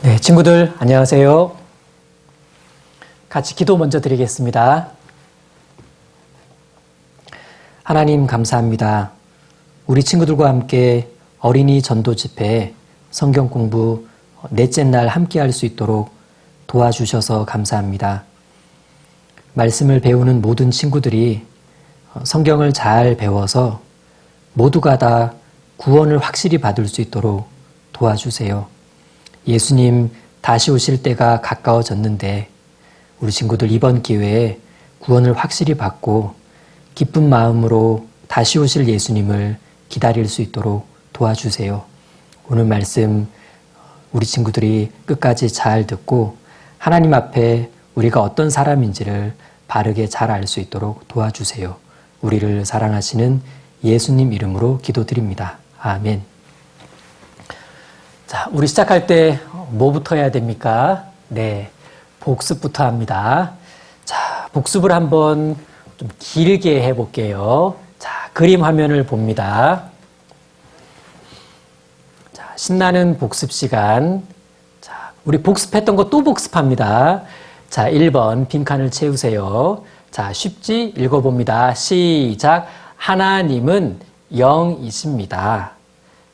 네, 친구들 안녕하세요. 같이 기도 먼저 드리겠습니다. 하나님 감사합니다. 우리 친구들과 함께 어린이 전도 집회 성경 공부 넷째 날 함께 할 수 있도록 도와주셔서 감사합니다. 말씀을 배우는 모든 친구들이 성경을 잘 배워서 모두가 다 구원을 확실히 받을 수 있도록 도와주세요. 예수님 다시 오실 때가 가까워졌는데 우리 친구들 이번 기회에 구원을 확실히 받고 기쁜 마음으로 다시 오실 예수님을 기다릴 수 있도록 도와주세요. 오늘 말씀 우리 친구들이 끝까지 잘 듣고 하나님 앞에 우리가 어떤 사람인지를 바르게 잘 알 수 있도록 도와주세요. 우리를 사랑하시는 예수님 이름으로 기도드립니다. 아멘. 자, 우리 시작할 때 뭐부터 해야 됩니까? 네, 복습부터 합니다. 자, 복습을 한번 좀 길게 해볼게요. 자, 그림 화면을 봅니다. 자, 신나는 복습 시간. 자, 우리 복습했던 거 또 복습합니다. 자, 1번 빈칸을 채우세요. 자, 쉽지? 읽어봅니다. 시작. 하나님은 영이십니다.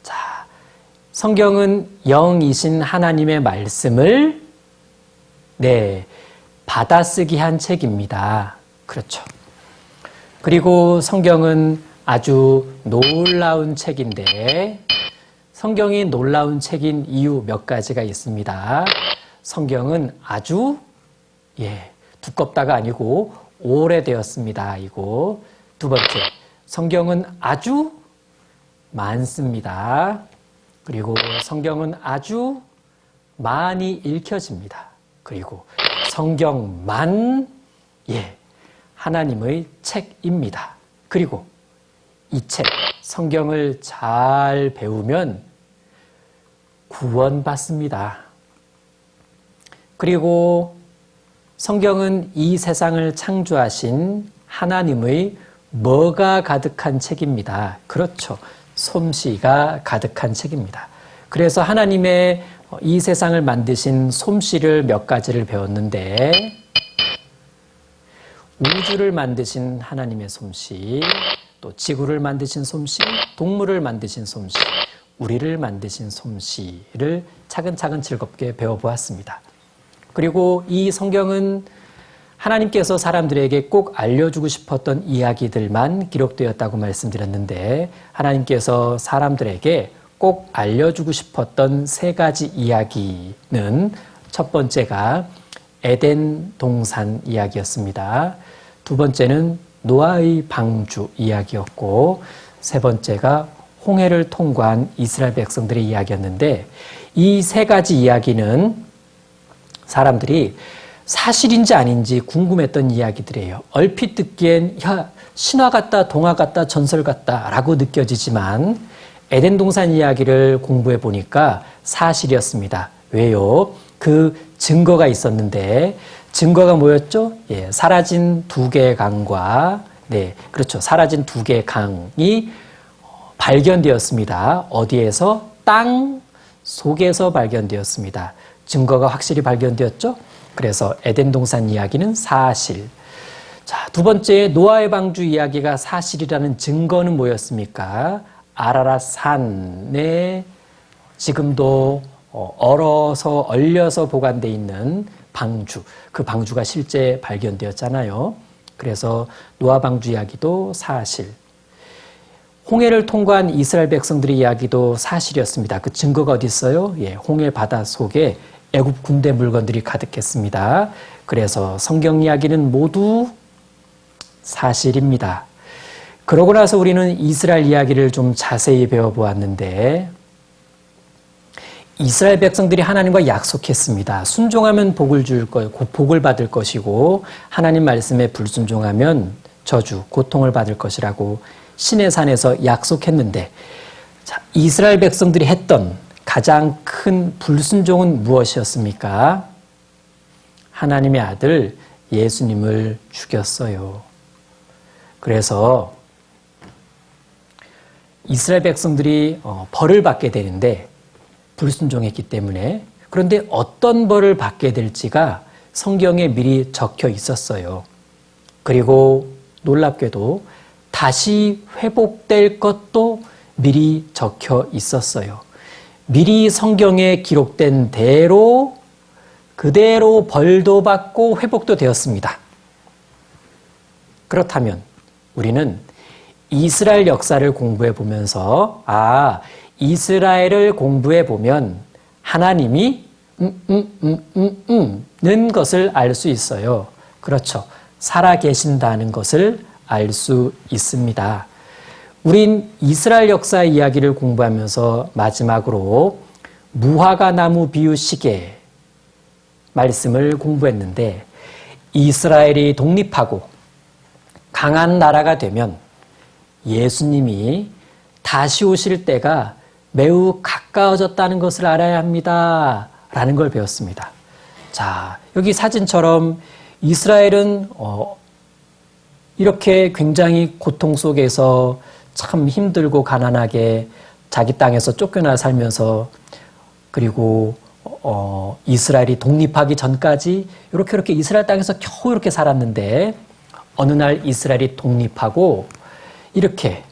자, 성경은 영이신 하나님의 말씀을 받아쓰기 한 책입니다. 그렇죠. 그리고 성경은 아주 놀라운 책인데 성경이 놀라운 책인 이유 몇 가지가 있습니다. 성경은 아주 두껍다가 아니고 오래되었습니다. 이거 두 번째, 성경은 아주 많습니다. 그리고 성경은 아주 많이 읽혀집니다. 그리고 성경만 하나님의 책입니다. 그리고 이 책, 성경을 잘 배우면 구원받습니다. 그리고 성경은 이 세상을 창조하신 하나님의 뭐가 가득한 책입니다. 그렇죠. 솜씨가 가득한 책입니다. 그래서 하나님의 이 세상을 만드신 솜씨를 몇 가지를 배웠는데 우주를 만드신 하나님의 솜씨, 또 지구를 만드신 솜씨, 동물을 만드신 솜씨, 우리를 만드신 솜씨를 차근차근 즐겁게 배워보았습니다. 그리고 이 성경은 하나님께서 사람들에게 꼭 알려주고 싶었던 이야기들만 기록되었다고 말씀드렸는데 하나님께서 사람들에게 꼭 알려주고 싶었던 세 가지 이야기는 첫 번째가 에덴 동산 이야기였습니다. 두 번째는 노아의 방주 이야기였고 세 번째가 홍해를 통과한 이스라엘 백성들의 이야기였는데 이 세 가지 이야기는 사람들이 사실인지 아닌지 궁금했던 이야기들이에요. 얼핏 듣기엔 신화 같다, 동화 같다, 전설 같다 라고 느껴지지만 에덴 동산 이야기를 공부해 보니까 사실이었습니다. 왜요? 그 증거가 있었는데 증거가 뭐였죠? 사라진 두 개의 강과 그렇죠. 사라진 두 개의 강이 발견되었습니다. 어디에서? 땅 속에서 발견되었습니다. 증거가 확실히 발견되었죠? 그래서 에덴 동산 이야기는 사실. 자, 두 번째 노아의 방주 이야기가 사실이라는 증거는 뭐였습니까? 아라랏 산에 지금도 얼려서 보관되어 있는 방주. 그 방주가 실제 발견되었잖아요. 그래서 노아 방주 이야기도 사실. 홍해를 통과한 이스라엘 백성들의 이야기도 사실이었습니다. 그 증거가 어디 있어요? 홍해 바다 속에 애굽 군대 물건들이 가득했습니다. 그래서 성경 이야기는 모두 사실입니다. 그러고 나서 우리는 이스라엘 이야기를 좀 자세히 배워보았는데 이스라엘 백성들이 하나님과 약속했습니다. 순종하면 복을 받을 것이고 하나님 말씀에 불순종하면 저주, 고통을 받을 것이라고 신의 산에서 약속했는데 이스라엘 백성들이 했던 가장 큰 불순종은 무엇이었습니까? 하나님의 아들 예수님을 죽였어요. 그래서 이스라엘 백성들이 벌을 받게 되는데 불순종했기 때문에 그런데 어떤 벌을 받게 될지가 성경에 미리 적혀 있었어요. 그리고 놀랍게도 다시 회복될 것도 미리 적혀 있었어요. 미리 성경에 기록된 대로 그대로 벌도 받고 회복도 되었습니다. 그렇다면 우리는 이스라엘 역사를 공부해 보면서 이스라엘을 공부해 보면 하나님이 는 것을 알 수 있어요. 그렇죠. 살아계신다는 것을 알 수 있습니다. 우린 이스라엘 역사 이야기를 공부하면서 마지막으로 무화과 나무 비유 시계 말씀을 공부했는데 이스라엘이 독립하고 강한 나라가 되면 예수님이 다시 오실 때가 매우 가까워졌다는 것을 알아야 합니다. 라는 걸 배웠습니다. 자, 여기 사진처럼 이스라엘은 이렇게 굉장히 고통 속에서 참 힘들고 가난하게 자기 땅에서 쫓겨나 살면서 그리고 이스라엘이 독립하기 전까지 이렇게 이스라엘 땅에서 겨우 이렇게 살았는데 어느 날 이스라엘이 독립하고 이렇게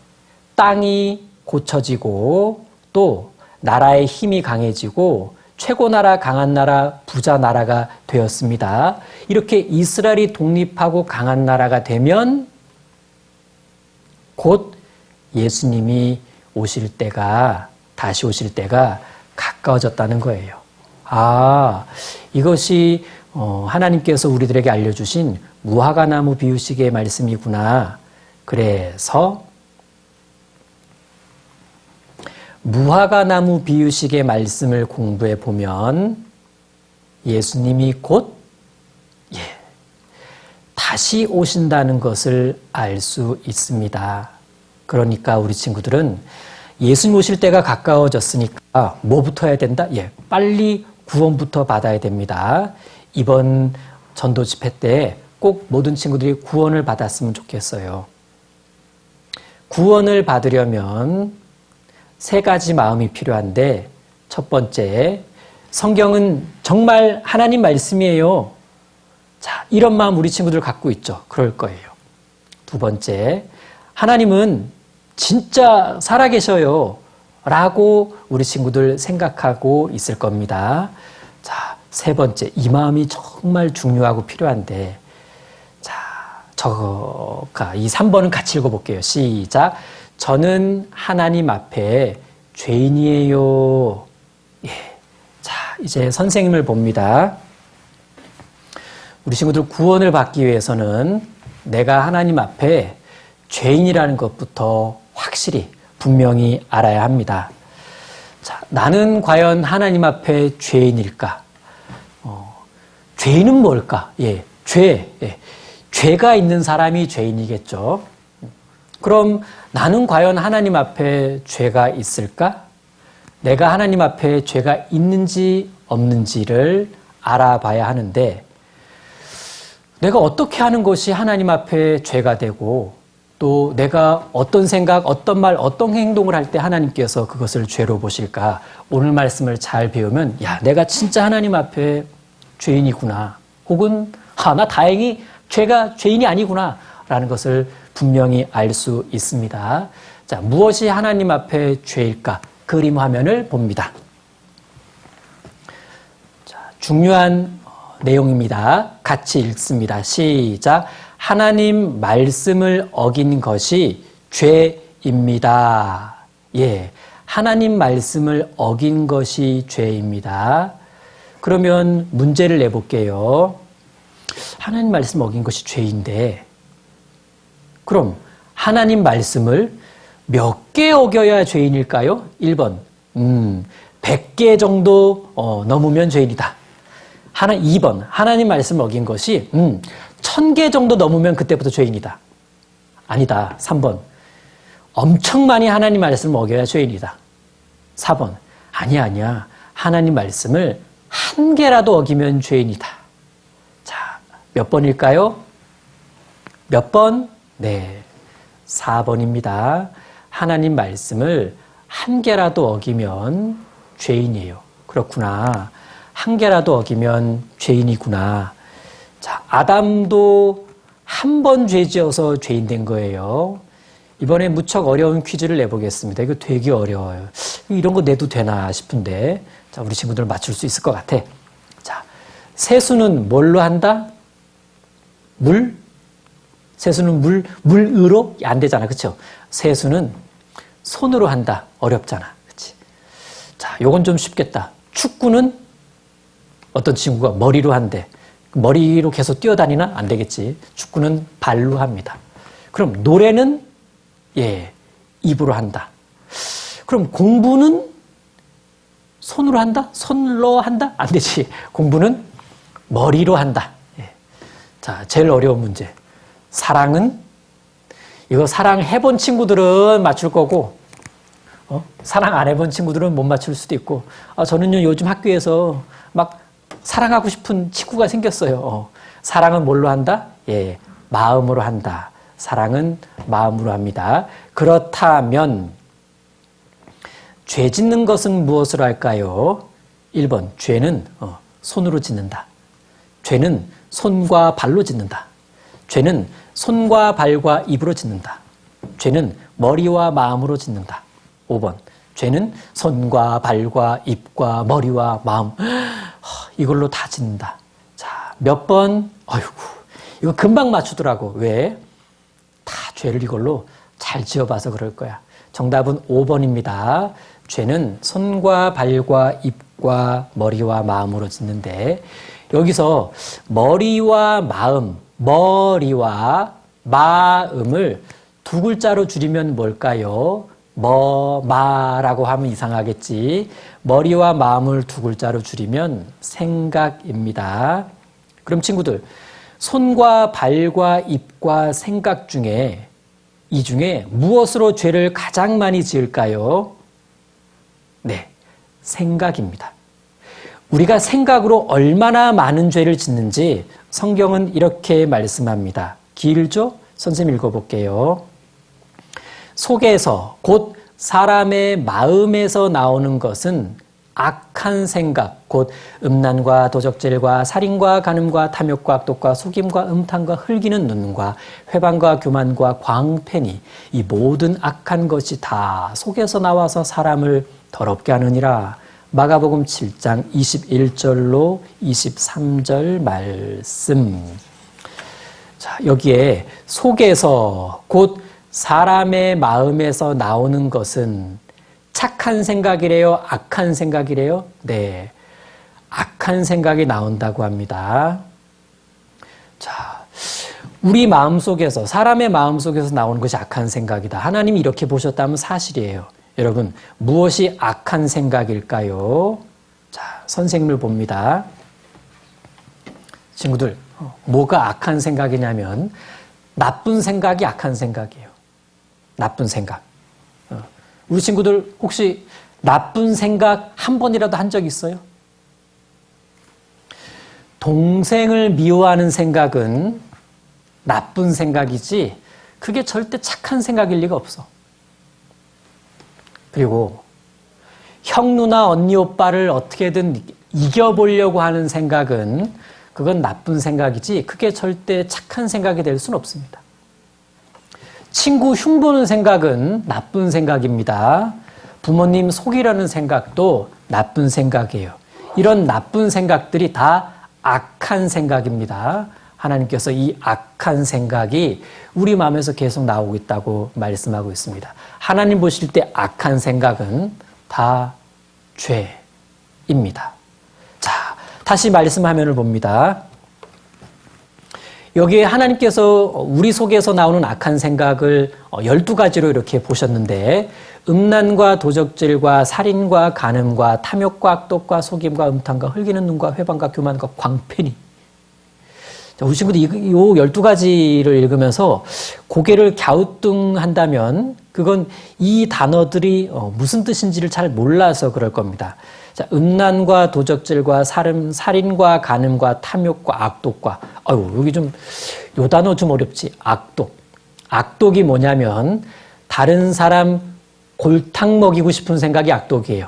땅이 고쳐지고 또 나라의 힘이 강해지고 최고 나라, 강한 나라, 부자 나라가 되었습니다. 이렇게 이스라엘이 독립하고 강한 나라가 되면 곧 예수님이 다시 오실 때가 가까워졌다는 거예요. 이것이 하나님께서 우리들에게 알려주신 무화과 나무 비유식의 말씀이구나. 그래서 무화과 나무 비유식의 말씀을 공부해 보면 예수님이 곧 다시 오신다는 것을 알 수 있습니다. 그러니까 우리 친구들은 예수님 오실 때가 가까워졌으니까 뭐부터 해야 된다? 빨리 구원부터 받아야 됩니다. 이번 전도 집회 때 꼭 모든 친구들이 구원을 받았으면 좋겠어요. 구원을 받으려면 3가지 마음이 필요한데 첫 번째, 성경은 정말 하나님 말씀이에요. 자, 이런 마음 우리 친구들 갖고 있죠. 그럴 거예요. 두 번째, 하나님은 진짜 살아계셔요. 라고 우리 친구들 생각하고 있을 겁니다. 자, 세 번째, 이 마음이 정말 중요하고 필요한데, 이 3번은 같이 읽어볼게요. 시작. 저는 하나님 앞에 죄인이에요. 자, 이제 선생님을 봅니다. 우리 친구들 구원을 받기 위해서는 내가 하나님 앞에 죄인이라는 것부터 확실히 분명히 알아야 합니다. 자, 나는 과연 하나님 앞에 죄인일까? 죄인은 뭘까? 죄가 있는 사람이 죄인이겠죠. 그럼 나는 과연 하나님 앞에 죄가 있을까? 내가 하나님 앞에 죄가 있는지 없는지를 알아봐야 하는데 내가 어떻게 하는 것이 하나님 앞에 죄가 되고 또 내가 어떤 생각, 어떤 말, 어떤 행동을 할 때 하나님께서 그것을 죄로 보실까? 오늘 말씀을 잘 배우면 내가 진짜 하나님 앞에 죄인이구나. 혹은 나 다행히 죄인이 아니구나 라는 것을 분명히 알 수 있습니다. 자, 무엇이 하나님 앞에 죄일까? 그림 화면을 봅니다. 자, 중요한 내용입니다. 같이 읽습니다. 시작. 하나님 말씀을 어긴 것이 죄입니다. 하나님 말씀을 어긴 것이 죄입니다. 그러면 문제를 내볼게요. 하나님 말씀 어긴 것이 죄인데 그럼 하나님 말씀을 몇 개 어겨야 죄인일까요? 1번 100개 정도 넘으면 죄인이다. 2번 하나님 말씀을 어긴 것이 1000개 정도 넘으면 그때부터 죄인이다. 아니다. 3번 엄청 많이 하나님 말씀을 어겨야 죄인이다. 4번 아니야. 하나님 말씀을 1개라도 어기면 죄인이다. 자, 몇 번일까요? 몇 번? 4번입니다. 하나님 말씀을 1개라도 어기면 죄인이에요. 그렇구나. 한 개라도 어기면 죄인이구나. 자, 아담도 한 번 죄 지어서 죄인 된 거예요. 이번에 무척 어려운 퀴즈를 내보겠습니다. 이거 되게 어려워요. 이런 거 내도 되나 싶은데, 자, 우리 친구들 맞출 수 있을 것 같아. 자, 세수는 뭘로 한다? 물? 세수는 물으로? 안 되잖아. 그쵸? 세수는 손으로 한다. 어렵잖아. 그치? 자, 요건 좀 쉽겠다. 축구는 어떤 친구가 머리로 한대. 머리로 계속 뛰어다니나? 안 되겠지. 축구는 발로 합니다. 그럼 노래는 입으로 한다. 그럼 공부는 손으로 한다? 손로 한다? 안 되지. 공부는 머리로 한다. 자, 제일 어려운 문제. 사랑은? 이거 사랑 해본 친구들은 맞출 거고, 사랑 안 해본 친구들은 못 맞출 수도 있고, 저는요, 요즘 학교에서 막 사랑하고 싶은 친구가 생겼어요. 사랑은 뭘로 한다? 마음으로 한다. 사랑은 마음으로 합니다. 그렇다면, 죄 짓는 것은 무엇으로 할까요? 1번, 죄는 손으로 짓는다. 죄는 손과 발로 짓는다. 죄는 손과 발과 입으로 짓는다. 죄는 머리와 마음으로 짓는다. 5번, 죄는 손과 발과 입과 머리와 마음, 이걸로 다 짓는다. 자, 몇 번? 아이고, 이거 금방 맞추더라고. 왜? 다 죄를 이걸로 잘 지어봐서 그럴 거야. 정답은 5번입니다. 죄는 손과 발과 입과 머리와 마음으로 짓는데, 여기서 머리와 마음을 두 글자로 줄이면 뭘까요? 마라고 하면 이상하겠지. 머리와 마음을 두 글자로 줄이면 생각입니다. 그럼 친구들, 손과 발과 입과 생각 중에 이 중에 무엇으로 죄를 가장 많이 지을까요? 네, 생각입니다. 우리가 생각으로 얼마나 많은 죄를 짓는지 성경은 이렇게 말씀합니다. 길죠? 선생님 읽어볼게요. 속에서 곧 사람의 마음에서 나오는 것은 악한 생각, 곧 음란과 도적질과 살인과 간음과 탐욕과 악독과 속임과 음탕과 흘기는 눈과 회방과 교만과 광패니 이 모든 악한 것이 다 속에서 나와서 사람을 더럽게 하느니라. 마가복음 7장 21절로 23절 말씀. 자, 여기에 속에서 곧 사람의 마음에서 나오는 것은 착한 생각이래요? 악한 생각이래요? 네. 악한 생각이 나온다고 합니다. 자, 우리 마음속에서, 사람의 마음속에서 나오는 것이 악한 생각이다. 하나님이 이렇게 보셨다면 사실이에요. 여러분, 무엇이 악한 생각일까요? 자, 선생님을 봅니다. 친구들, 뭐가 악한 생각이냐면 나쁜 생각이 악한 생각이에요. 나쁜 생각. 우리 친구들 혹시 나쁜 생각 한 번이라도 한 적 있어요? 동생을 미워하는 생각은 나쁜 생각이지 그게 절대 착한 생각일 리가 없어. 그리고 형, 누나, 언니, 오빠를 어떻게든 이겨보려고 하는 생각은 그건 나쁜 생각이지 그게 절대 착한 생각이 될 수는 없습니다. 친구 흉보는 생각은 나쁜 생각입니다. 부모님 속이려는 생각도 나쁜 생각이에요. 이런 나쁜 생각들이 다 악한 생각입니다. 하나님께서 이 악한 생각이 우리 마음에서 계속 나오고 있다고 말씀하고 있습니다. 하나님 보실 때 악한 생각은 다 죄입니다. 자, 다시 말씀 화면을 봅니다. 여기에 하나님께서 우리 속에서 나오는 악한 생각을 12가지로 이렇게 보셨는데 음란과 도적질과 살인과 간음과 탐욕과 악독과 속임과 음탕과 흘기는 눈과 회방과 교만과 광패니. 우리 친구들 이 12가지를 읽으면서 고개를 갸우뚱한다면 그건 이 단어들이 무슨 뜻인지를 잘 몰라서 그럴 겁니다. 자, 음란과 도적질과 살인과 간음과 탐욕과 악독과 여기 요 단어 좀 어렵지. 악독. 악독이 뭐냐면 다른 사람 골탕 먹이고 싶은 생각이 악독이에요.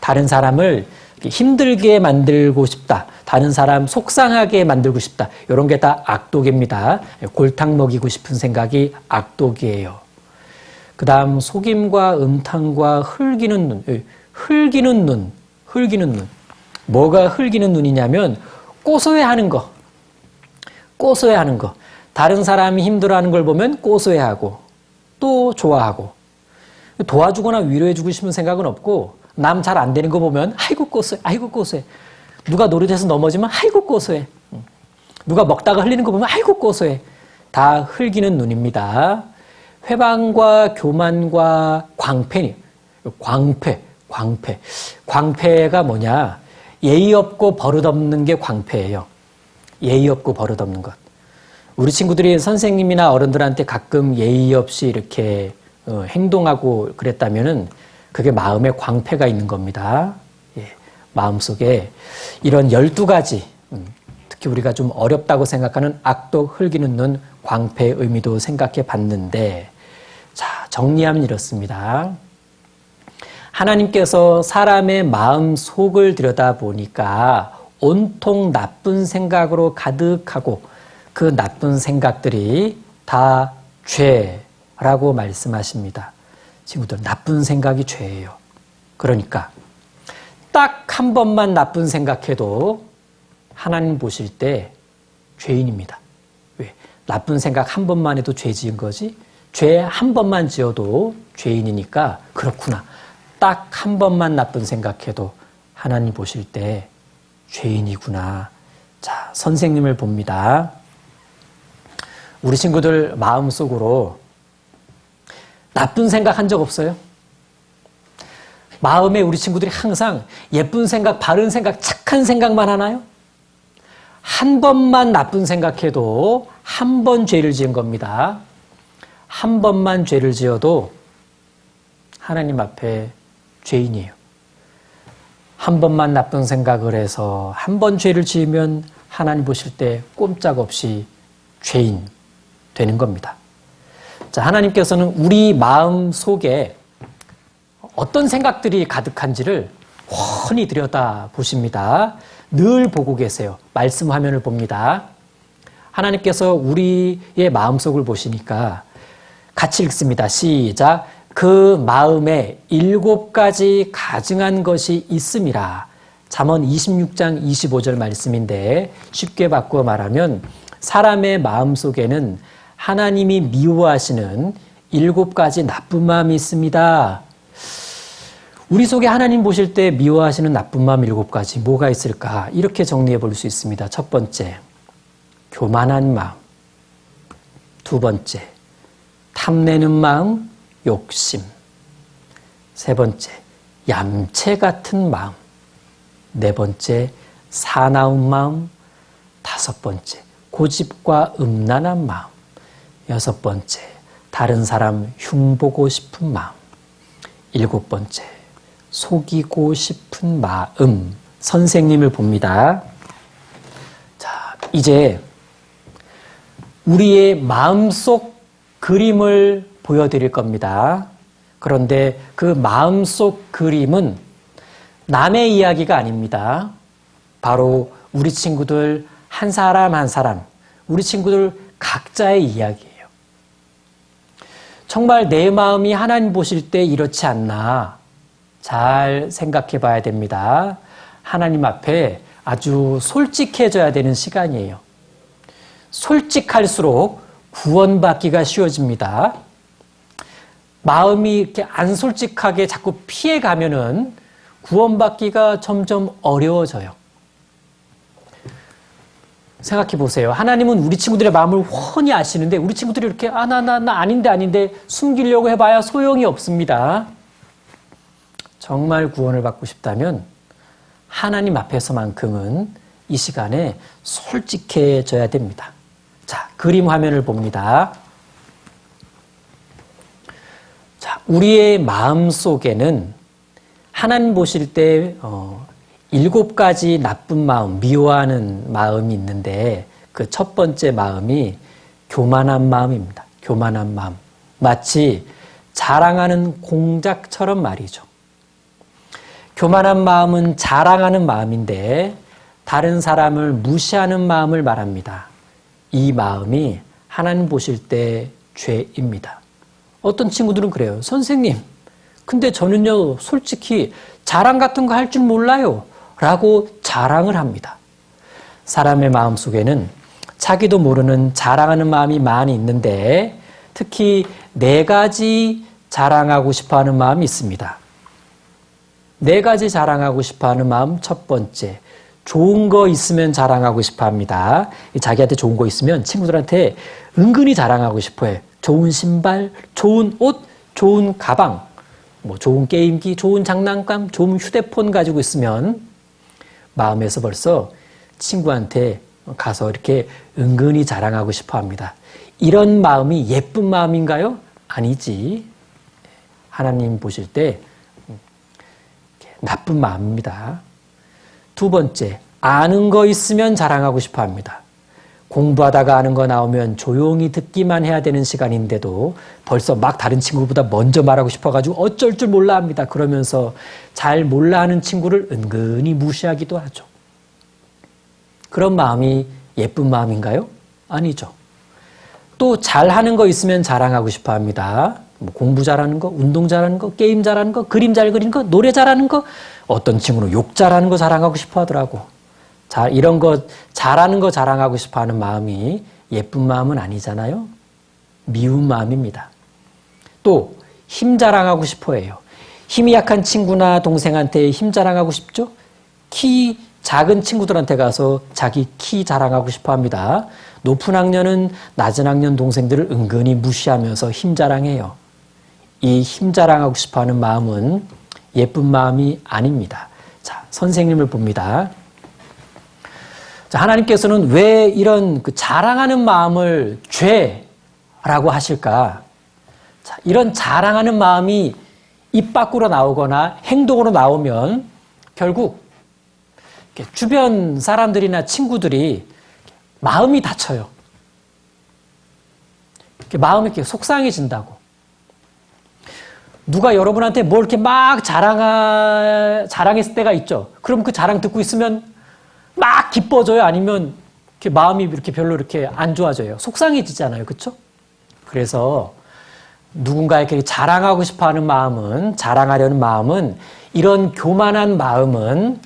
다른 사람을 힘들게 만들고 싶다. 다른 사람 속상하게 만들고 싶다. 이런 게 다 악독입니다. 골탕 먹이고 싶은 생각이 악독이에요. 그 다음 속임과 음탕과 흘기는 눈. 흘기는 눈. 뭐가 흘기는 눈이냐면 고소해하는 거. 고소해하는 거. 다른 사람이 힘들어하는 걸 보면 고소해하고 또 좋아하고 도와주거나 위로해주고 싶은 생각은 없고 남 잘 안 되는 거 보면 아이고 고소해. 아이고 고소해. 누가 노릇해서 넘어지면 아이고 고소해. 누가 먹다가 흘리는 거 보면 아이고 고소해. 다 흘기는 눈입니다. 회방과 교만과 광패니. 광패가 뭐냐? 예의 없고 버릇없는 게 광패예요. 예의 없고 버릇없는 것. 우리 친구들이 선생님이나 어른들한테 가끔 예의 없이 이렇게 행동하고 그랬다면은 그게 마음에 광패가 있는 겁니다. 예, 마음속에 이런 12가지, 특히 우리가 좀 어렵다고 생각하는 악독, 흘기는 눈, 광패의 의미도 생각해 봤는데, 자, 정리하면 이렇습니다. 하나님께서 사람의 마음 속을 들여다보니까 온통 나쁜 생각으로 가득하고 그 나쁜 생각들이 다 죄라고 말씀하십니다. 친구들, 나쁜 생각이 죄예요. 그러니까 딱 한 번만 나쁜 생각해도 하나님 보실 때 죄인입니다. 왜? 나쁜 생각 한 번만 해도 죄 지은 거지? 죄 한 번만 지어도 죄인이니까 그렇구나. 딱 한 번만 나쁜 생각해도 하나님 보실 때 죄인이구나. 자, 선생님을 봅니다. 우리 친구들 마음속으로 나쁜 생각 한 적 없어요? 마음에 우리 친구들이 항상 예쁜 생각, 바른 생각, 착한 생각만 하나요? 한 번만 나쁜 생각해도 한 번 죄를 지은 겁니다. 한 번만 죄를 지어도 하나님 앞에 죄인이에요. 한 번만 나쁜 생각을 해서 한 번 죄를 지으면 하나님 보실 때 꼼짝없이 죄인 되는 겁니다. 자, 하나님께서는 우리 마음 속에 어떤 생각들이 가득한지를 훤히 들여다 보십니다. 늘 보고 계세요. 말씀 화면을 봅니다. 하나님께서 우리의 마음속을 보시니까 같이 읽습니다. 시작. 그 마음에 7가지 가증한 것이 있음이라. 잠언 26장 25절 말씀인데 쉽게 바꾸어 말하면 사람의 마음속에는 하나님이 미워하시는 7가지 나쁜 마음이 있습니다. 우리 속에 하나님 보실 때 미워하시는 나쁜 마음 7가지 뭐가 있을까? 이렇게 정리해 볼 수 있습니다. 첫 번째, 교만한 마음. 두 번째, 탐내는 마음, 욕심. 세 번째, 얌체 같은 마음. 네 번째, 사나운 마음. 다섯 번째, 고집과 음란한 마음. 여섯 번째, 다른 사람 흉보고 싶은 마음. 일곱 번째, 속이고 싶은 마음. 선생님을 봅니다. 자, 이제 우리의 마음속 그림을 보여드릴 겁니다. 그런데 그 마음속 그림은 남의 이야기가 아닙니다. 바로 우리 친구들 한 사람 한 사람, 우리 친구들 각자의 이야기예요. 정말 내 마음이 하나님 보실 때 이렇지 않나 잘 생각해 봐야 됩니다. 하나님 앞에 아주 솔직해져야 되는 시간이에요. 솔직할수록 구원받기가 쉬워집니다. 마음이 이렇게 안 솔직하게 자꾸 피해가면은 구원받기가 점점 어려워져요. 생각해 보세요. 하나님은 우리 친구들의 마음을 훤히 아시는데 우리 친구들이 이렇게 나 아닌데 숨기려고 해봐야 소용이 없습니다. 정말 구원을 받고 싶다면 하나님 앞에서만큼은 이 시간에 솔직해져야 됩니다. 자, 그림 화면을 봅니다. 자, 우리의 마음 속에는 하나님 보실 때 7가지 나쁜 마음, 미워하는 마음이 있는데 그 첫 번째 마음이 교만한 마음입니다. 교만한 마음. 마치 자랑하는 공작처럼 말이죠. 교만한 마음은 자랑하는 마음인데 다른 사람을 무시하는 마음을 말합니다. 이 마음이 하나님 보실 때 죄입니다. 어떤 친구들은 그래요. 선생님, 근데 저는요, 솔직히 자랑 같은 거 할 줄 몰라요. 라고 자랑을 합니다. 사람의 마음 속에는 자기도 모르는 자랑하는 마음이 많이 있는데 특히 4가지 자랑하고 싶어 하는 마음이 있습니다. 4가지 자랑하고 싶어 하는 마음. 첫 번째, 좋은 거 있으면 자랑하고 싶어 합니다. 자기한테 좋은 거 있으면 친구들한테 은근히 자랑하고 싶어 해요. 좋은 신발, 좋은 옷, 좋은 가방, 좋은 게임기, 좋은 장난감, 좋은 휴대폰 가지고 있으면 마음에서 벌써 친구한테 가서 이렇게 은근히 자랑하고 싶어 합니다. 이런 마음이 예쁜 마음인가요? 아니지. 하나님 보실 때 나쁜 마음입니다. 두 번째, 아는 거 있으면 자랑하고 싶어 합니다. 공부하다가 아는 거 나오면 조용히 듣기만 해야 되는 시간인데도 벌써 막 다른 친구보다 먼저 말하고 싶어가지고 어쩔 줄 몰라 합니다. 그러면서 잘 몰라 하는 친구를 은근히 무시하기도 하죠. 그런 마음이 예쁜 마음인가요? 아니죠. 또 잘하는 거 있으면 자랑하고 싶어 합니다. 공부 잘하는 거, 운동 잘하는 거, 게임 잘하는 거, 그림 잘 그리는 거, 노래 잘하는 거, 어떤 친구는 욕 잘하는 거 자랑하고 싶어 하더라고. 이런 거 잘하는 거 자랑하고 싶어 하는 마음이 예쁜 마음은 아니잖아요. 미운 마음입니다. 또 힘 자랑하고 싶어 해요. 힘이 약한 친구나 동생한테 힘 자랑하고 싶죠? 키 작은 친구들한테 가서 자기 키 자랑하고 싶어 합니다. 높은 학년은 낮은 학년 동생들을 은근히 무시하면서 힘 자랑해요. 이 힘 자랑하고 싶어 하는 마음은 예쁜 마음이 아닙니다. 자, 선생님을 봅니다. 자, 하나님께서는 왜 이런 자랑하는 마음을 죄라고 하실까? 자, 이런 자랑하는 마음이 입 밖으로 나오거나 행동으로 나오면 결국 주변 사람들이나 친구들이 마음이 다쳐요. 마음이 이렇게 속상해진다고. 누가 여러분한테 뭘 이렇게 막 자랑했을 때가 있죠. 그럼 그 자랑 듣고 있으면 막 기뻐져요? 아니면 이렇게 마음이 이렇게 별로 이렇게 안 좋아져요? 속상해지잖아요. 그렇죠? 그래서 누군가에게 자랑하고 싶어 하는 마음은, 자랑하려는 마음은, 이런 교만한 마음은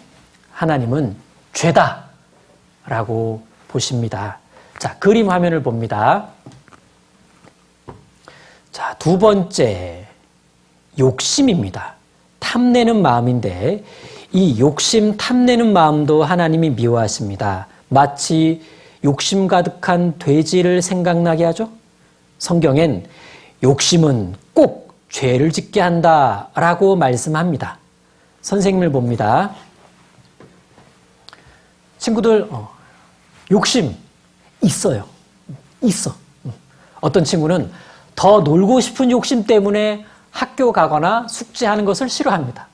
하나님은 죄다라고 보십니다. 자, 그림 화면을 봅니다. 자, 두 번째, 욕심입니다. 탐내는 마음인데 이 욕심 탐내는 마음도 하나님이 미워하십니다. 마치 욕심 가득한 돼지를 생각나게 하죠. 성경엔 욕심은 꼭 죄를 짓게 한다라고 말씀합니다. 선생님을 봅니다. 친구들 욕심 있어요. 있어. 어떤 친구는 더 놀고 싶은 욕심 때문에 학교 가거나 숙제하는 것을 싫어합니다.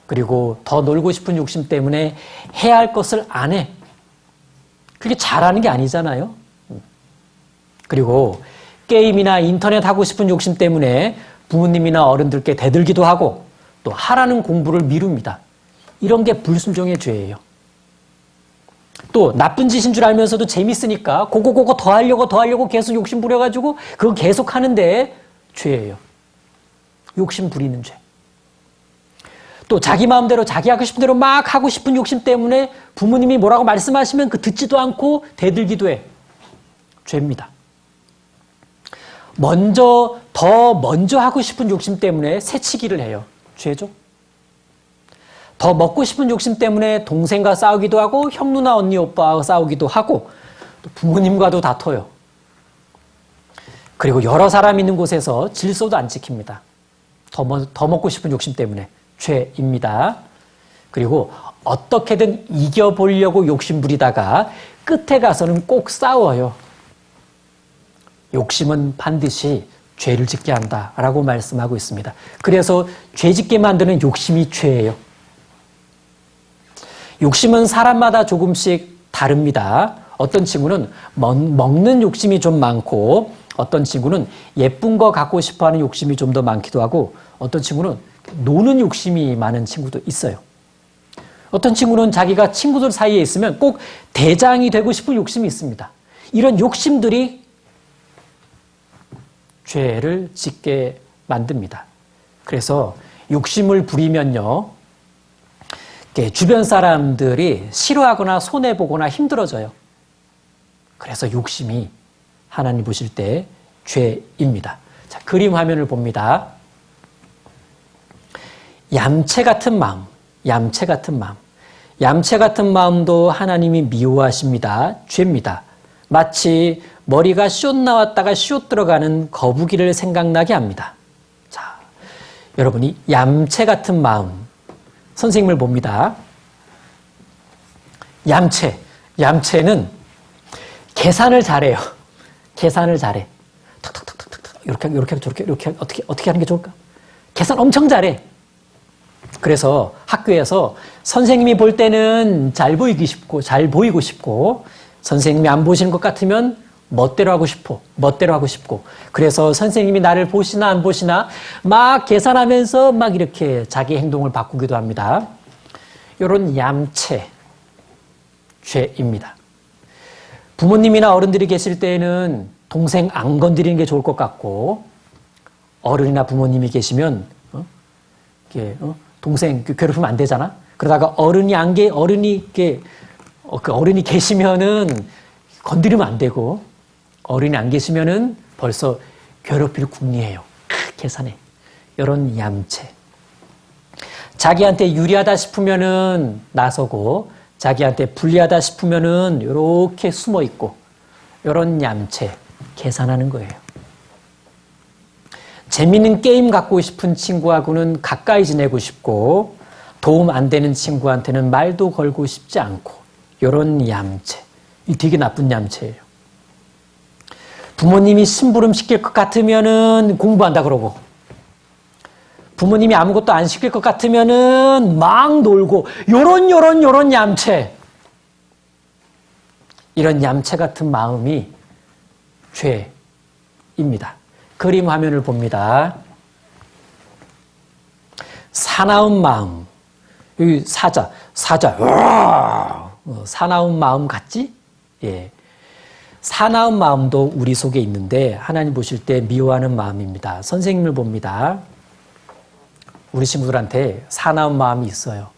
그리고 더 놀고 싶은 욕심 때문에 해야 할 것을 안 해. 그게 잘하는 게 아니잖아요. 그리고 게임이나 인터넷 하고 싶은 욕심 때문에 부모님이나 어른들께 대들기도 하고 또 하라는 공부를 미룹니다. 이런 게 불순종의 죄예요. 또 나쁜 짓인 줄 알면서도 재밌으니까 그거 더 하려고 계속 욕심 부려가지고 그거 계속 하는데 죄예요. 욕심 부리는 죄. 또 자기 마음대로 자기 하고 싶은 대로 막 하고 싶은 욕심 때문에 부모님이 뭐라고 말씀하시면 그 듣지도 않고 대들기도 해. 죄입니다. 더 먼저 하고 싶은 욕심 때문에 새치기를 해요. 죄죠. 더 먹고 싶은 욕심 때문에 동생과 싸우기도 하고 형, 누나, 언니, 오빠와 싸우기도 하고 또 부모님과도 다퉈요. 그리고 여러 사람 있는 곳에서 질서도 안 지킵니다. 더 먹고 싶은 욕심 때문에 죄입니다. 그리고 어떻게든 이겨보려고 욕심 부리다가 끝에 가서는 꼭 싸워요. 욕심은 반드시 죄를 짓게 한다라고 말씀하고 있습니다. 그래서 죄 짓게 만드는 욕심이 죄예요. 욕심은 사람마다 조금씩 다릅니다. 어떤 친구는 먹는 욕심이 좀 많고 어떤 친구는 예쁜 거 갖고 싶어하는 욕심이 좀 더 많기도 하고 어떤 친구는 노는 욕심이 많은 친구도 있어요. 어떤 친구는 자기가 친구들 사이에 있으면 꼭 대장이 되고 싶은 욕심이 있습니다. 이런 욕심들이 죄를 짓게 만듭니다. 그래서 욕심을 부리면요, 주변 사람들이 싫어하거나 손해보거나 힘들어져요. 그래서 욕심이 하나님 보실 때 죄입니다. 자, 그림 화면을 봅니다. 얌체 같은 마음, 얌체 같은 마음. 얌체 같은 마음도 하나님이 미워하십니다. 죄입니다. 마치 머리가 숏 나왔다가 숏 들어가는 거북이를 생각나게 합니다. 자, 여러분이 얌체 같은 마음, 선생님을 봅니다. 얌체는 계산을 잘해요. 계산을 잘해. 탁탁탁탁탁 이렇게 저렇게 이렇게 어떻게 하는 게 좋을까? 계산 엄청 잘해. 그래서 학교에서 선생님이 볼 때는 잘 보이고 싶고 선생님이 안 보시는 것 같으면 멋대로 하고 싶고 그래서 선생님이 나를 보시나 안 보시나 막 계산하면서 막 이렇게 자기 행동을 바꾸기도 합니다. 이런 얌체 죄입니다. 부모님이나 어른들이 계실 때에는 동생 안 건드리는 게 좋을 것 같고 어른이나 부모님이 계시면 동생 괴롭히면 안 되잖아. 그러다가 어른이 계시면은 건드리면 안 되고 어른이 안 계시면은 벌써 괴롭힐 궁리해요. 계산해. 이런 얌체. 자기한테 유리하다 싶으면은 나서고 자기한테 불리하다 싶으면은 이렇게 숨어 있고 이런 얌체 계산하는 거예요. 재밌는 게임 갖고 싶은 친구하고는 가까이 지내고 싶고 도움 안 되는 친구한테는 말도 걸고 싶지 않고 이런 얌체. 이 되게 나쁜 얌체예요. 부모님이 심부름 시킬 것 같으면은 공부한다 그러고 부모님이 아무것도 안 시킬 것 같으면은 막 놀고 요런 얌체. 이런 얌체 같은 마음이 죄입니다. 그림 화면을 봅니다. 사나운 마음. 여기 사자. 사나운 마음 같지? 예. 사나운 마음도 우리 속에 있는데 하나님 보실 때 미워하는 마음입니다. 선생님을 봅니다. 우리 친구들한테 사나운 마음이 있어요.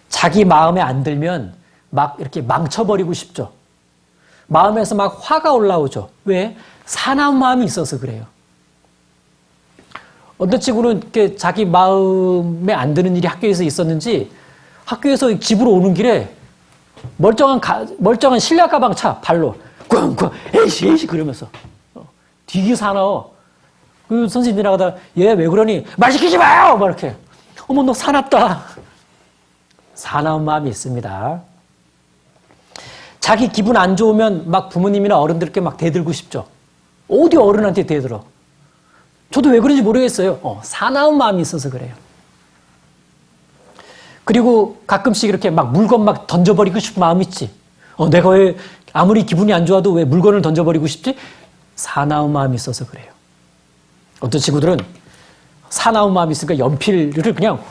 자기 마음에 안 들면 막 이렇게 망쳐버리고 싶죠. 마음에서 막 화가 올라오죠. 왜? 사나운 마음이 있어서 그래요. 어떤 친구는 이렇게 자기 마음에 안 드는 일이 학교에서 있었는지 학교에서 집으로 오는 길에 멀쩡한 실내 가방 차 발로 꽝꽝 에이씨 그러면서 되게 사나워. 그 선생님 지나가다 얘 왜 그러니? 말 시키지 마요! 막 이렇게. 어머 너 사납다. 사나운 마음이 있습니다. 자기 기분 안 좋으면 막 부모님이나 어른들께 막 대들고 싶죠. 어디 어른한테 대들어. 저도 왜 그런지 모르겠어요. 사나운 마음이 있어서 그래요. 그리고 가끔씩 이렇게 막 물건 막 던져버리고 싶은 마음 있지. 내가 왜 아무리 기분이 안 좋아도 왜 물건을 던져버리고 싶지? 사나운 마음이 있어서 그래요. 어떤 친구들은 사나운 마음이 있으니까 연필을 그냥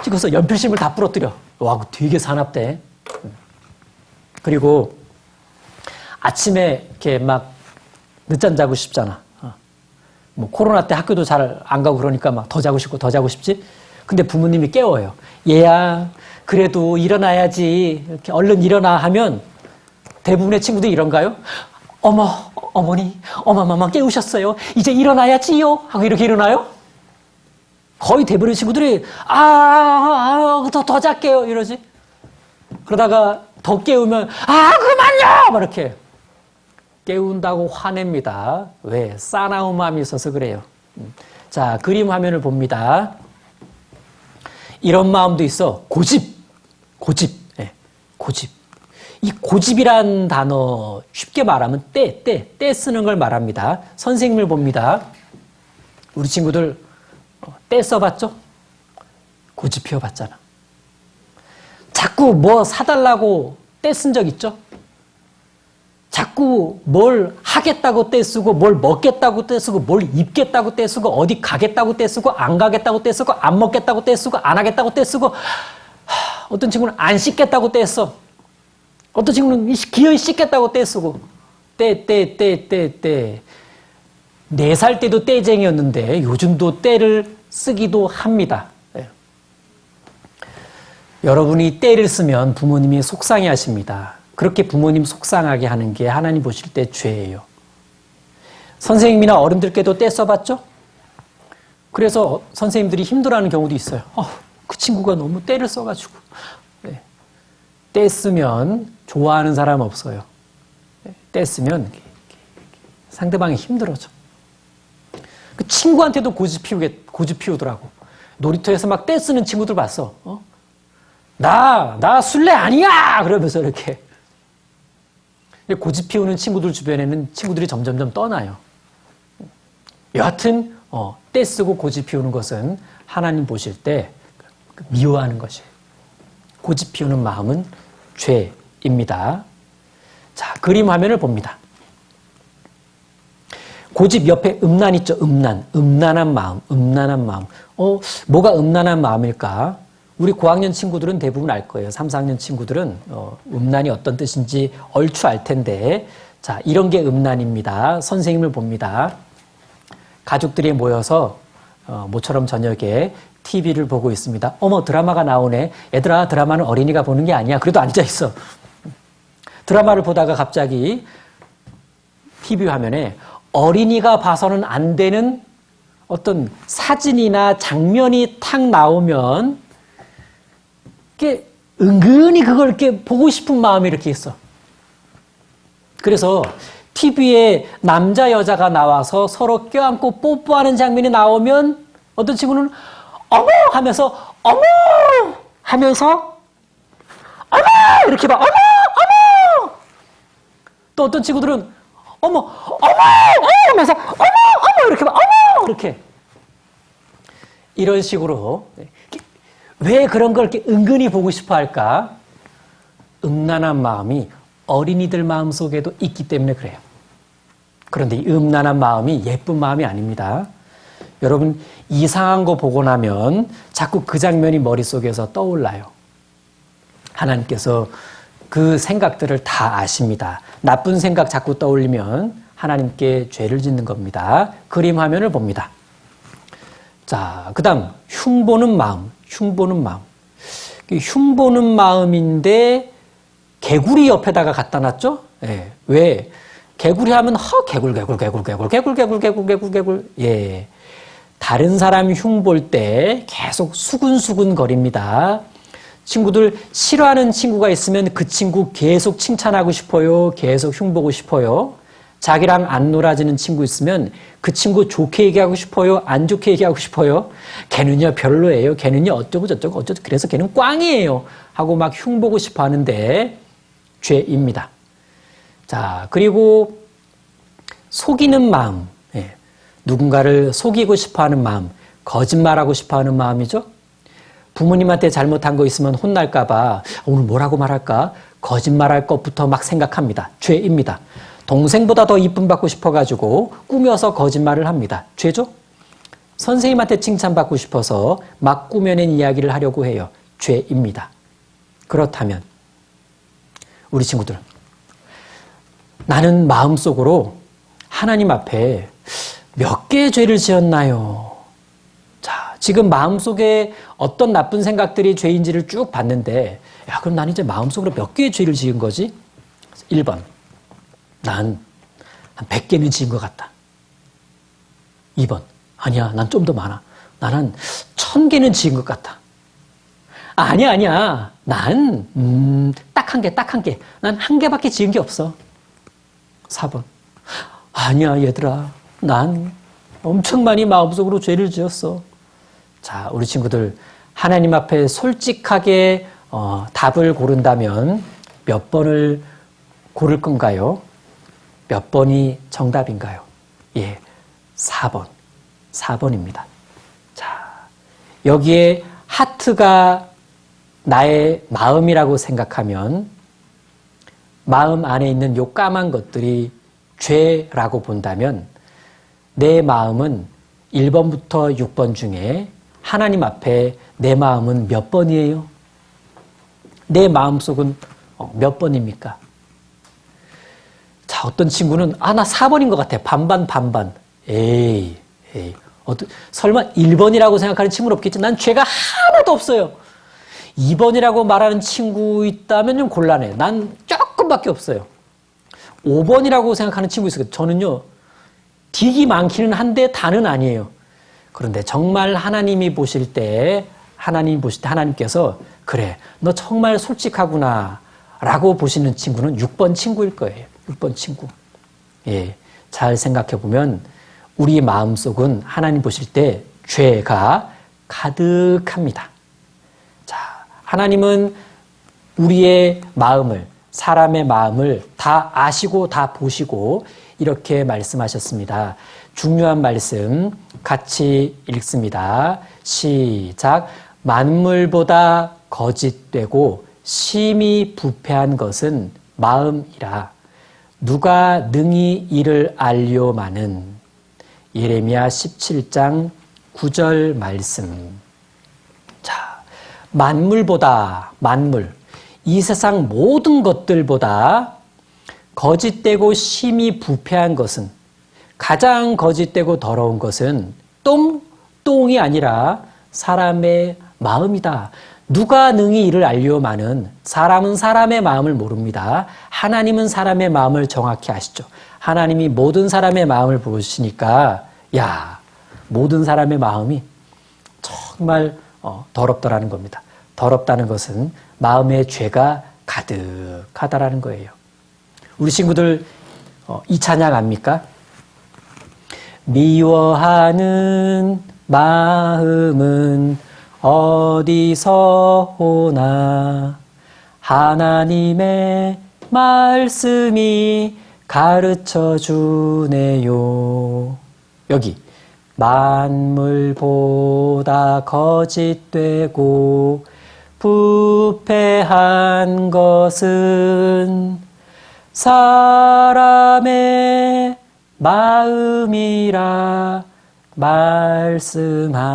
찍어서 연필심을 다 부러뜨려. 와, 되게 사납대. 그리고 아침에 이렇게 막 늦잠 자고 싶잖아. 뭐 코로나 때 학교도 잘 안 가고 그러니까 막 더 자고 싶지? 근데 부모님이 깨워요. 얘야, 그래도 일어나야지. 이렇게 얼른 일어나 하면 대부분의 친구들이 이런가요? 어머니, 어마마마 깨우셨어요. 이제 일어나야지요. 하고 이렇게 일어나요? 거의 대부분의 친구들이 더 잘게요. 이러지. 그러다가 더 깨우면 그만요! 막 이렇게 깨운다고 화냅니다. 왜? 사나운 마음이 있어서 그래요. 자, 그림 화면을 봅니다. 이런 마음도 있어. 고집. 네, 고집. 이 고집이란 단어 쉽게 말하면 때 쓰는 걸 말합니다. 선생님을 봅니다. 우리 친구들 때 써봤죠? 고집 피워봤잖아. 자꾸 뭐 사달라고 때 쓴 적 있죠? 자꾸 뭘 하겠다고 떼쓰고 뭘 먹겠다고 떼쓰고 뭘 입겠다고 떼쓰고 어디 가겠다고 떼쓰고 안 가겠다고 떼쓰고 안 먹겠다고 떼쓰고 안 하겠다고 떼쓰고 어떤 친구는 안 씻겠다고 떼써. 어떤 친구는 기어이 씻겠다고 떼쓰고 떼. 4살 때도 떼쟁이였는데 요즘도 떼를 쓰기도 합니다. 네. 여러분이 떼를 쓰면 부모님이 속상해 하십니다. 그렇게 부모님 속상하게 하는 게 하나님 보실 때 죄예요. 선생님이나 어른들께도 떼 써봤죠? 그래서 선생님들이 힘들어하는 경우도 있어요. 그 친구가 너무 떼를 써가지고. 네. 떼 쓰면 좋아하는 사람 없어요. 네. 떼 쓰면 상대방이 힘들어져. 그 친구한테도 고집 피우더라고. 놀이터에서 막 떼 쓰는 친구들 봤어. 나 술래 아니야! 그러면서 이렇게. 고집 피우는 친구들 주변에는 친구들이 점점점 떠나요. 여하튼 떼 쓰고 고집 피우는 것은 하나님 보실 때 미워하는 것이에요. 고집 피우는 마음은 죄입니다. 자, 그림 화면을 봅니다. 고집 옆에 음란 있죠? 음란한 마음. 뭐가 음란한 마음일까? 우리 고학년 친구들은 대부분 알 거예요. 3, 4학년 친구들은 음란이 어떤 뜻인지 얼추 알 텐데, 자, 이런 게 음란입니다. 선생님을 봅니다. 가족들이 모여서 모처럼 저녁에 TV를 보고 있습니다. 어머, 드라마가 나오네. 얘들아, 드라마는 어린이가 보는 게 아니야. 그래도 앉아있어. 드라마를 보다가 갑자기 TV 화면에 어린이가 봐서는 안 되는 어떤 사진이나 장면이 탁 나오면 이렇게 은근히 그걸 이렇게 보고 싶은 마음이 이렇게 있어. 그래서 TV에 남자 여자가 나와서 서로 껴안고 뽀뽀하는 장면이 나오면 어떤 친구는 어머 하면서 어머 하면서 어머 이렇게 봐. 어머 또 어떤 친구들은 어머 하면서 어머 이렇게 봐. 어머 이렇게 이런 식으로 왜 그런 걸 이렇게 은근히 보고 싶어 할까? 음란한 마음이 어린이들 마음 속에도 있기 때문에 그래요. 그런데 이 음란한 마음이 예쁜 마음이 아닙니다. 여러분, 이상한 거 보고 나면 자꾸 그 장면이 머릿속에서 떠올라요. 하나님께서 그 생각들을 다 아십니다. 나쁜 생각 자꾸 떠올리면 하나님께 죄를 짓는 겁니다. 그림 화면을 봅니다. 자, 그 다음 흉보는 마음. 흉보는 마음인데 개구리 옆에다가 갖다 놨죠? 예. 왜? 개구리 하면 개굴. 예. 다른 사람 흉볼 때 계속 수근수근 거립니다. 친구들 싫어하는 친구가 있으면 그 친구 계속 칭찬하고 싶어요. 계속 흉보고 싶어요. 자기랑 안 놀아지는 친구 있으면 그 친구 좋게 얘기하고 싶어요? 안 좋게 얘기하고 싶어요? 걔는요 별로예요. 걔는요 어쩌고 저쩌고 그래서 걔는 꽝이에요. 하고 막 흉보고 싶어 하는데 죄입니다. 자, 그리고 속이는 마음. 예. 누군가를 속이고 싶어 하는 마음. 거짓말하고 싶어 하는 마음이죠. 부모님한테 잘못한 거 있으면 혼날까 봐 오늘 뭐라고 말할까? 거짓말할 것부터 막 생각합니다. 죄입니다. 동생보다 더 이쁨 받고 싶어가지고 꾸며서 거짓말을 합니다. 죄죠? 선생님한테 칭찬받고 싶어서 막 꾸며낸 이야기를 하려고 해요. 죄입니다. 그렇다면 우리 친구들, 나는 마음속으로 하나님 앞에 몇 개의 죄를 지었나요? 자, 지금 마음속에 어떤 나쁜 생각들이 죄인지를 쭉 봤는데, 야, 그럼 난 이제 마음속으로 몇 개의 죄를 지은 거지? 1번. 난 한 100개는 지은 것 같다. 2번. 아니야, 난 좀 더 많아. 난 한 1000개는 지은 것 같다. 아니야. 난, 딱 한 개. 난 한 개밖에 지은 게 없어. 4번. 아니야, 얘들아. 난 엄청 많이 마음속으로 죄를 지었어. 자, 우리 친구들, 하나님 앞에 솔직하게 답을 고른다면 몇 번을 고를 건가요? 몇 번이 정답인가요? 예, 4번. 4번입니다. 자, 여기에 하트가 나의 마음이라고 생각하면 마음 안에 있는 요 까만 것들이 죄라고 본다면 내 마음은 1번부터 6번 중에 하나님 앞에 내 마음은 몇 번이에요? 내 마음속은 몇 번입니까? 자, 어떤 친구는 나 4번인 것 같아. 반반 반반. 에이. 설마 1번이라고 생각하는 친구는 없겠지. 난 죄가 하나도 없어요. 2번이라고 말하는 친구 있다면 좀 곤란해. 난 조금밖에 없어요. 5번이라고 생각하는 친구 있어요. 저는요, 딕이 많기는 한데 다는 아니에요. 그런데 정말 하나님이 보실 때 하나님께서 그래, 너 정말 솔직하구나 라고 보시는 친구는 6번 친구일 거예요. 6번 친구. 예, 잘 생각해 보면 우리 마음속은 하나님 보실 때 죄가 가득합니다. 자, 하나님은 우리의 마음을, 사람의 마음을 다 아시고 다 보시고 이렇게 말씀하셨습니다. 중요한 말씀 같이 읽습니다. 시작. 만물보다 거짓되고 심히 부패한 것은 마음이라. 누가 능히 이를 알려마는. 예레미야 17장 9절 말씀. 자, 만물보다, 이 세상 모든 것들보다 거짓되고 심히 부패한 것은, 가장 거짓되고 더러운 것은 똥이 아니라 사람의 마음이다. 누가 능히 이를 알려마는. 사람은 사람의 마음을 모릅니다. 하나님은 사람의 마음을 정확히 아시죠. 하나님이 모든 사람의 마음을 보시니까 모든 사람의 마음이 정말 더럽다라는 겁니다. 더럽다는 것은 마음에 죄가 가득하다라는 거예요. 우리 친구들 이 찬양 압니까? 미워하는 마음은 어디서 오나 하나님의 말씀이 가르쳐 주네요. 여기 만물보다 거짓되고 부패한 것은 사람의 마음이라 말씀하네요.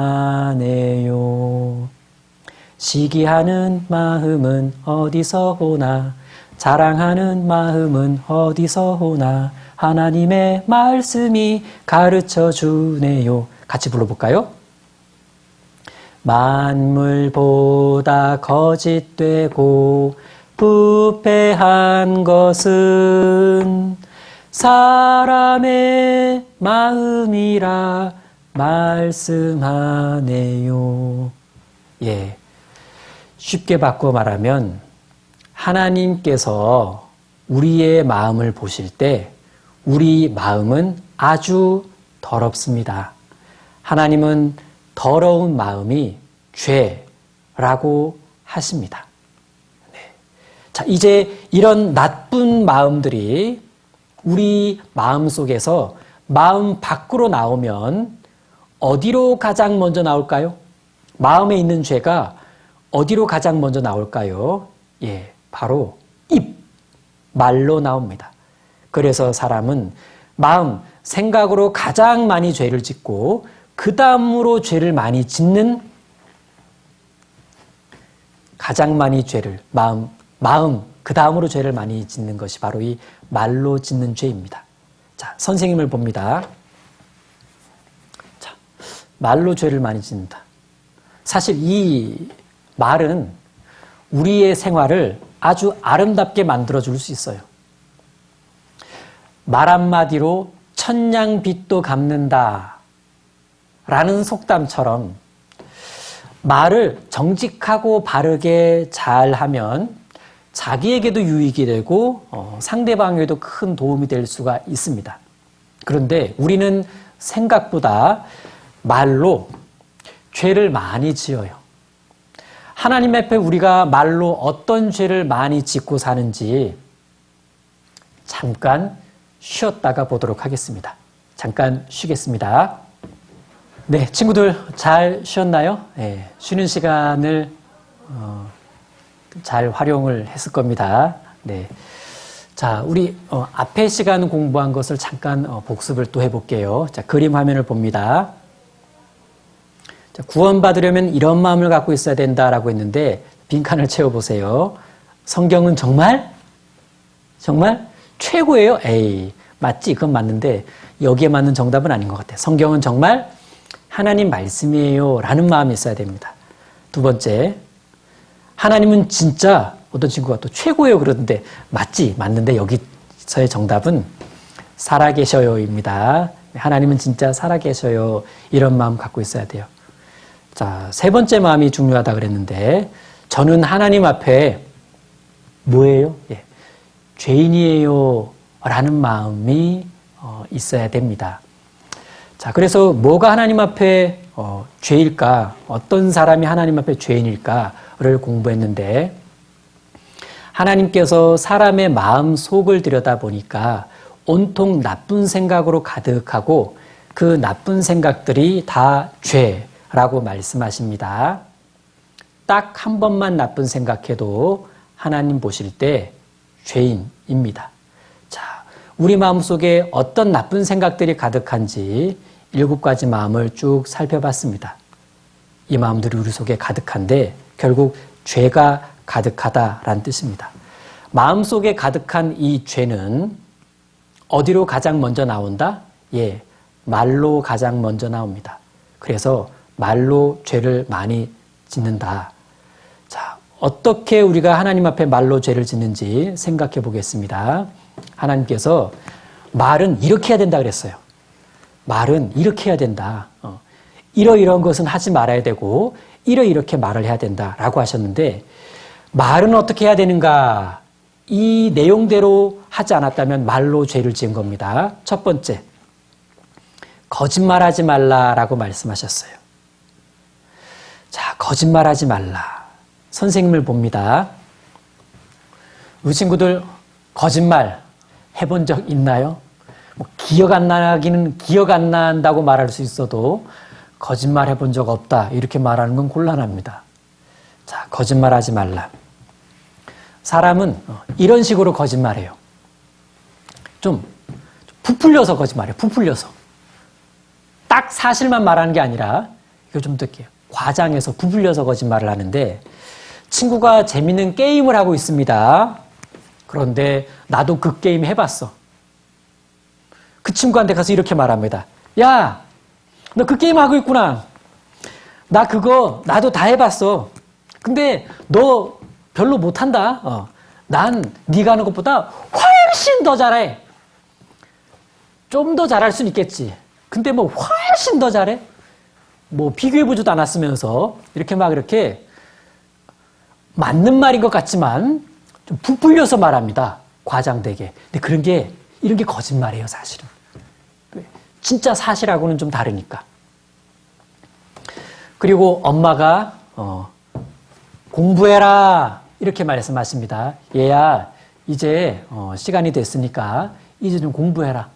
시기하는 마음은 어디서 오나 자랑하는 마음은 어디서 오나 하나님의 말씀이 가르쳐 주네요. 같이 불러볼까요? 만물보다 거짓되고 부패한 것은 사람의 마음이라 말씀하네요. 예, 쉽게 바꿔 말하면 하나님께서 우리의 마음을 보실 때 우리 마음은 아주 더럽습니다. 하나님은 더러운 마음이 죄라고 하십니다. 네. 자, 이제 이런 나쁜 마음들이 우리 마음 속에서 마음 밖으로 나오면 어디로 가장 먼저 나올까요? 마음에 있는 죄가 어디로 가장 먼저 나올까요? 예, 바로 말로 나옵니다. 그래서 사람은 마음, 생각으로 가장 많이 죄를 짓고 그 다음으로 죄를 많이 짓는, 가장 많이 죄를, 마음 그 다음으로 죄를 많이 짓는 것이 바로 이 말로 짓는 죄입니다. 자, 선생님을 봅니다. 자, 말로 죄를 많이 짓는다. 사실 이 말은 우리의 생활을 아주 아름답게 만들어줄 수 있어요. 말 한마디로 천냥빚도 갚는다 라는 속담처럼 말을 정직하고 바르게 잘하면 자기에게도 유익이 되고 상대방에게도 큰 도움이 될 수가 있습니다. 그런데 우리는 생각보다 말로 죄를 많이 지어요. 하나님 앞에 우리가 말로 어떤 죄를 많이 짓고 사는지 잠깐 쉬었다가 보도록 하겠습니다. 잠깐 쉬겠습니다. 네, 친구들 잘 쉬었나요? 네, 쉬는 시간을 잘 활용을 했을 겁니다. 네, 자, 우리 앞에 시간 공부한 것을 잠깐 복습을 또 해볼게요. 자, 그림 화면을 봅니다. 자, 구원받으려면 이런 마음을 갖고 있어야 된다라고 했는데 빈칸을 채워보세요. 성경은 정말 최고예요? 에이, 맞지? 그건 맞는데 여기에 맞는 정답은 아닌 것 같아요. 성경은 정말 하나님 말씀이에요 라는 마음이 있어야 됩니다. 두 번째, 하나님은 진짜 어떤 친구가 또 최고예요 그러는데 맞지? 맞는데 여기서의 정답은 살아계셔요입니다. 하나님은 진짜 살아계셔요. 이런 마음 갖고 있어야 돼요. 자, 세 번째 마음이 중요하다 그랬는데 저는 하나님 앞에 뭐예요? 예, 죄인이에요 라는 마음이 있어야 됩니다. 자, 그래서 뭐가 하나님 앞에 죄일까? 어떤 사람이 하나님 앞에 죄인일까를 공부했는데 하나님께서 사람의 마음 속을 들여다보니까 온통 나쁜 생각으로 가득하고 그 나쁜 생각들이 다 죄라고 말씀하십니다. 딱 한 번만 나쁜 생각해도 하나님 보실 때 죄인입니다. 자, 우리 마음속에 어떤 나쁜 생각들이 가득한지 7가지 마음을 쭉 살펴봤습니다. 이 마음들이 우리 속에 가득한데 결국 죄가 가득하다라는 뜻입니다. 마음속에 가득한 이 죄는 어디로 가장 먼저 나온다? 예, 말로 가장 먼저 나옵니다. 그래서 말로 죄를 많이 짓는다. 자, 어떻게 우리가 하나님 앞에 말로 죄를 짓는지 생각해 보겠습니다. 하나님께서 말은 이렇게 해야 된다 그랬어요. 말은 이렇게 해야 된다. 이러이러한 것은 하지 말아야 되고 이렇게 말을 해야 된다라고 하셨는데 말은 어떻게 해야 되는가? 이 내용대로 하지 않았다면 말로 죄를 지은 겁니다. 첫 번째, 거짓말하지 말라라고 말씀하셨어요. 자, 거짓말하지 말라. 선생님을 봅니다. 우리 친구들 거짓말 해본 적 있나요? 뭐 기억 안 나기는 기억 안 난다고 말할 수 있어도 거짓말 해본 적 없다 이렇게 말하는 건 곤란합니다. 자, 거짓말하지 말라. 사람은 이런 식으로 거짓말해요. 좀 부풀려서 거짓말해요. 부풀려서. 딱 사실만 말하는 게 아니라 이거 좀 더 과장해서 부풀려서 거짓말을 하는데 친구가 재밌는 게임을 하고 있습니다. 그런데 나도 그 게임 해봤어. 그 친구한테 가서 이렇게 말합니다. 야, 너 그 게임 하고 있구나. 나 그거 나도 다 해봤어. 근데 너 별로 못한다. 난 네가 하는 것보다 훨씬 더 잘해. 좀 더 잘할 수는 있겠지. 근데 뭐 훨씬 더 잘해. 뭐 비교해보지도 않았으면서 이렇게 맞는 말인 것 같지만 좀 부풀려서 말합니다. 과장되게. 근데 이런 게 거짓말이에요, 사실은. 진짜 사실하고는 좀 다르니까. 그리고 엄마가 공부해라 이렇게 말씀하십니다. 얘야, 이제 시간이 됐으니까 이제 좀 공부해라.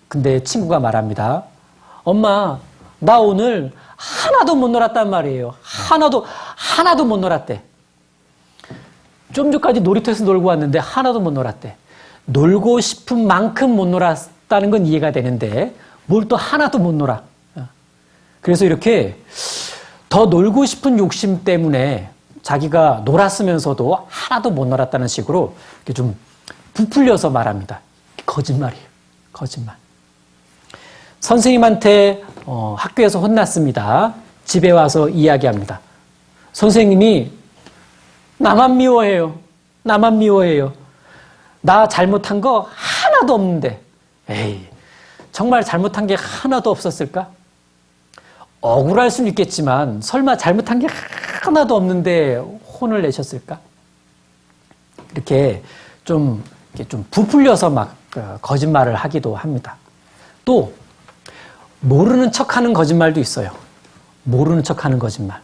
근데 친구가 말합니다. 엄마, 나 오늘 하나도 못 놀았단 말이에요. 하나도 못 놀았대. 좀 전까지 놀이터에서 놀고 왔는데 하나도 못 놀았대. 놀고 싶은 만큼 못 놀았다는 건 이해가 되는데 뭘 또 하나도 못 놀아. 그래서 이렇게 더 놀고 싶은 욕심 때문에 자기가 놀았으면서도 하나도 못 놀았다는 식으로 이렇게 좀 부풀려서 말합니다. 거짓말이에요. 거짓말. 선생님한테 학교에서 혼났습니다. 집에 와서 이야기합니다. 선생님이 나만 미워해요. 나만 미워해요. 나 잘못한 거 하나도 없는데. 에이, 정말 잘못한 게 하나도 없었을까? 억울할 수는 있겠지만 설마 잘못한 게 하나도 없는데 혼을 내셨을까? 이렇게 좀 부풀려서 막 거짓말을 하기도 합니다. 또 모르는 척하는 거짓말도 있어요. 모르는 척하는 거짓말.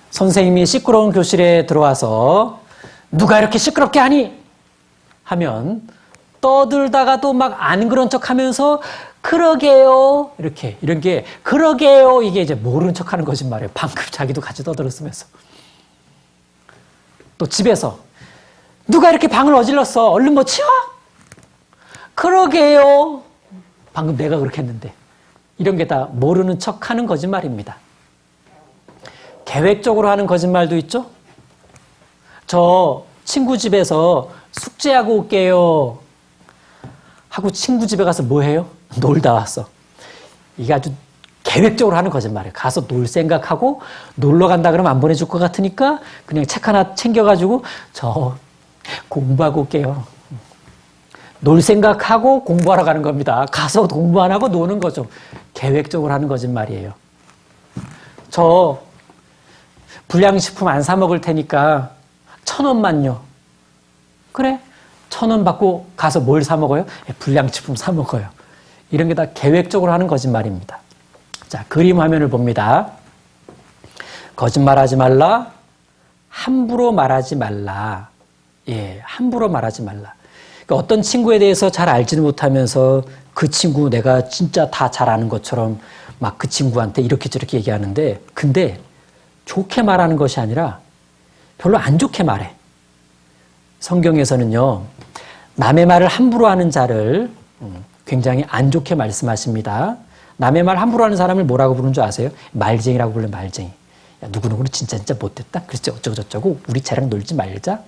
선생님이 시끄러운 교실에 들어와서 누가 이렇게 시끄럽게 하니? 하면 떠들다가도 막 안 그런 척하면서 그러게요. 이런 게 그러게요. 이게 이제 모르는 척하는 거짓말이에요. 방금 자기도 같이 떠들었으면서. 또 집에서 누가 이렇게 방을 어질렀어? 얼른 뭐 치워? 그러게요. 방금 내가 그렇게 했는데. 이런 게 다 모르는 척하는 거짓말입니다. 계획적으로 하는 거짓말도 있죠. 저 친구 집에서 숙제하고 올게요 하고 친구 집에 가서 뭐 해요? 놀다 왔어. 이게 아주 계획적으로 하는 거짓말이에요. 가서 놀 생각하고 놀러 간다 그러면 안 보내줄 것 같으니까 그냥 책 하나 챙겨가지고 저 공부하고 올게요. 놀 생각하고 공부하러 가는 겁니다. 가서 공부 안 하고 노는 거죠. 계획적으로 하는 거짓말이에요. 저 불량식품 안 사 먹을 테니까 1,000원만요. 그래? 1,000원 받고 가서 뭘 사 먹어요? 불량식품 사 먹어요. 이런 게 다 계획적으로 하는 거짓말입니다. 자, 그림 화면을 봅니다. 거짓말하지 말라. 함부로 말하지 말라. 예, 함부로 말하지 말라. 그러니까 어떤 친구에 대해서 잘 알지는 못하면서 그 친구 내가 진짜 다 잘 아는 것처럼 막 그 친구한테 이렇게 저렇게 얘기하는데 근데 좋게 말하는 것이 아니라 별로 안 좋게 말해. 성경에서는요. 남의 말을 함부로 하는 자를 굉장히 안 좋게 말씀하십니다. 남의 말 함부로 하는 사람을 뭐라고 부르는 줄 아세요? 말쟁이라고 불러요. 말쟁이. 야, 누구누구는 진짜 못됐다. 그렇지 어쩌고저쩌고 우리 쟤랑 놀지 말자.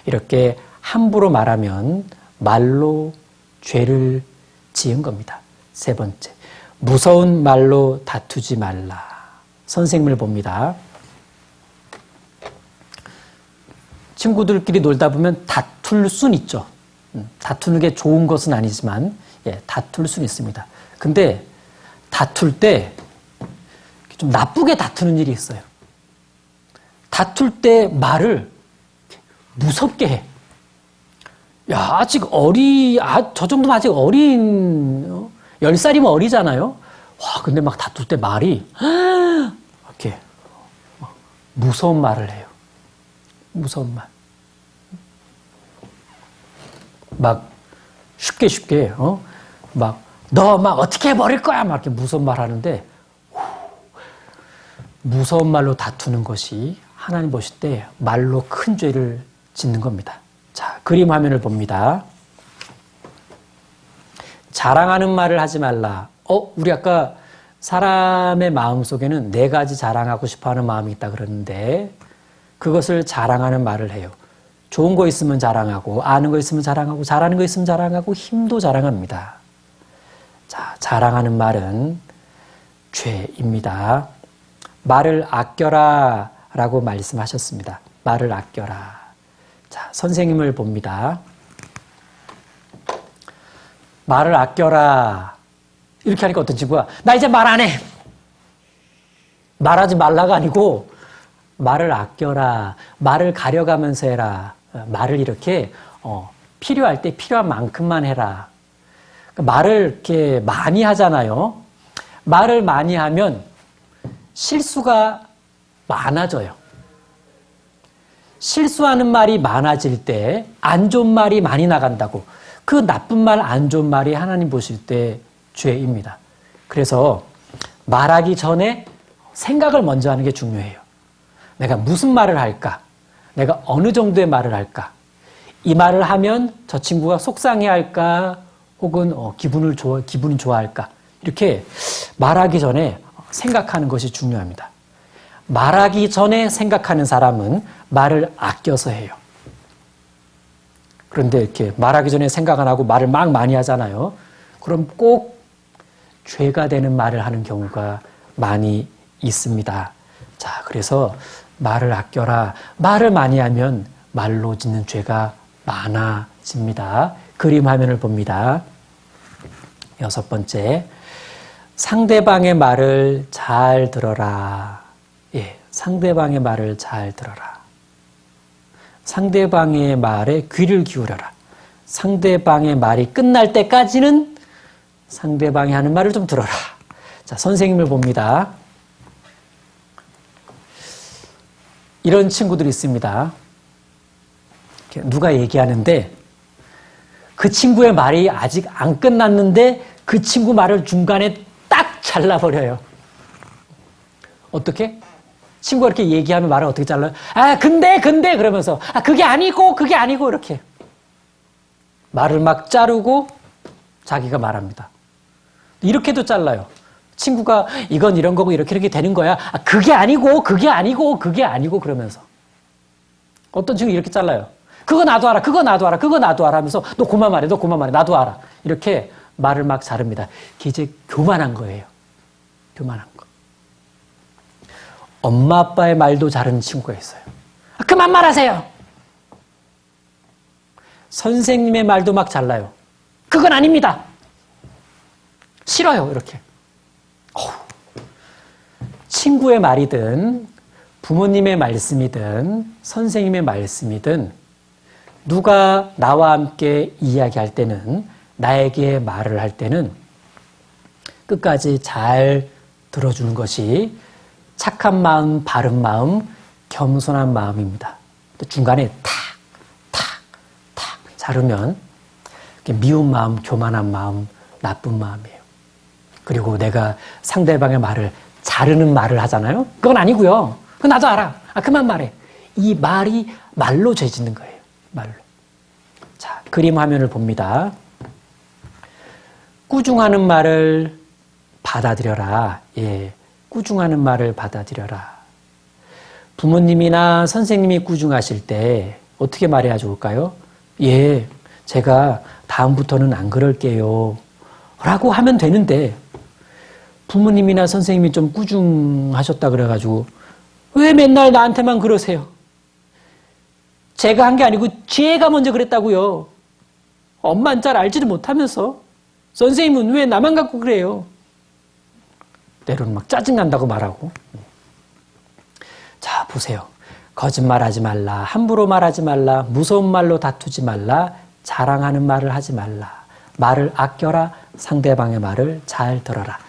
이렇게 함부로 말하면 말로 죄를 지은 겁니다. 세 번째, 무서운 말로 다투지 말라. 선생님을 봅니다. 친구들끼리 놀다 보면 다툴 순 있죠. 다투는 게 좋은 것은 아니지만 예, 다툴 수는 있습니다. 근데 다툴 때 좀 나쁘게 다투는 일이 있어요. 다툴 때 말을 무섭게 해. 야, 아직 저 정도면 아직 어린, 10살이면 어리잖아요? 와, 근데 막 다툴 때 말이, 이렇게, 무서운 말을 해요. 무서운 말. 막, 쉽게, 너 막 어떻게 해버릴 거야? 막 이렇게 무서운 말 하는데, 무서운 말로 다투는 것이 하나님 보실 때 말로 큰 죄를 짓는 겁니다. 자, 그림 화면을 봅니다. 자랑하는 말을 하지 말라. 우리 아까 사람의 마음속에는 4가지 자랑하고 싶어하는 마음이 있다 그러는데 그것을 자랑하는 말을 해요. 좋은 거 있으면 자랑하고 아는 거 있으면 자랑하고 잘하는 거 있으면 자랑하고 힘도 자랑합니다. 자, 자랑하는 말은 죄입니다. 말을 아껴라 라고 말씀하셨습니다. 말을 아껴라. 자, 선생님을 봅니다. 말을 아껴라. 이렇게 하니까 어떤 친구가 나 이제 말 안 해. 말하지 말라가 아니고 말을 아껴라. 말을 가려가면서 해라. 말을 이렇게 필요할 때 필요한 만큼만 해라. 말을 이렇게 많이 하잖아요. 말을 많이 하면 실수가 많아져요. 실수하는 말이 많아질 때 안 좋은 말이 많이 나간다고. 그 나쁜 말, 안 좋은 말이 하나님 보실 때 죄입니다. 그래서 말하기 전에 생각을 먼저 하는 게 중요해요. 내가 무슨 말을 할까? 내가 어느 정도의 말을 할까? 이 말을 하면 저 친구가 속상해할까? 혹은 기분이 좋아할까? 이렇게 말하기 전에 생각하는 것이 중요합니다. 말하기 전에 생각하는 사람은 말을 아껴서 해요. 그런데 이렇게 말하기 전에 생각 안 하고 말을 막 많이 하잖아요. 그럼 꼭 죄가 되는 말을 하는 경우가 많이 있습니다. 자, 그래서 말을 아껴라. 말을 많이 하면 말로 짓는 죄가 많아집니다. 그림 화면을 봅니다. 6번째, 상대방의 말을 잘 들어라. 예, 상대방의 말을 잘 들어라. 상대방의 말에 귀를 기울여라. 상대방의 말이 끝날 때까지는 상대방이 하는 말을 좀 들어라. 자, 선생님을 봅니다. 이런 친구들이 있습니다. 누가 얘기하는데 그 친구의 말이 아직 안 끝났는데 그 친구 말을 중간에 딱 잘라버려요. 어떻게? 친구가 이렇게 얘기하면 말을 어떻게 잘라요? 아, 근데, 그러면서, 아, 그게 아니고, 이렇게. 말을 막 자르고 자기가 말합니다. 이렇게도 잘라요. 친구가 이건 이런 거고 이렇게 되는 거야. 아, 그게 아니고, 그러면서. 어떤 친구 이렇게 잘라요. 그거 나도 알아 하면서 너 그만 말해, 나도 알아. 이렇게 말을 막 자릅니다. 그게 이제 교만한 거예요. 교만한 거. 엄마 아빠의 말도 자르는 친구가 있어요. 아, 그만 말하세요. 선생님의 말도 막 잘라요. 그건 아닙니다. 싫어요. 이렇게. 친구의 말이든 부모님의 말씀이든 선생님의 말씀이든 누가 나와 함께 이야기할 때는, 나에게 말을 할 때는 끝까지 잘 들어주는 것이 착한 마음, 바른 마음, 겸손한 마음입니다. 중간에 탁 자르면 미운 마음, 교만한 마음, 나쁜 마음이에요. 그리고 내가 상대방의 말을 자르는 말을 하잖아요. 그건 아니고요. 그건 나도 알아. 아, 그만 말해. 이 말이 말로 죄 짓는 거예요. 말로. 자, 그림 화면을 봅니다. 꾸중하는 말을 받아들여라. 예, 꾸중하는 말을 받아들여라. 부모님이나 선생님이 꾸중하실 때 어떻게 말해야 좋을까요? 예, 제가 다음부터는 안 그럴게요. 라고 하면 되는데, 부모님이나 선생님이 좀 꾸중하셨다 그래가지고 왜 맨날 나한테만 그러세요? 제가 한 게 아니고 쟤가 먼저 그랬다고요. 엄마는 잘 알지도 못하면서 선생님은 왜 나만 갖고 그래요? 때로는 막 짜증난다고 말하고. 자, 보세요. 거짓말하지 말라, 함부로 말하지 말라, 무서운 말로 다투지 말라, 자랑하는 말을 하지 말라. 말을 아껴라, 상대방의 말을 잘 들어라.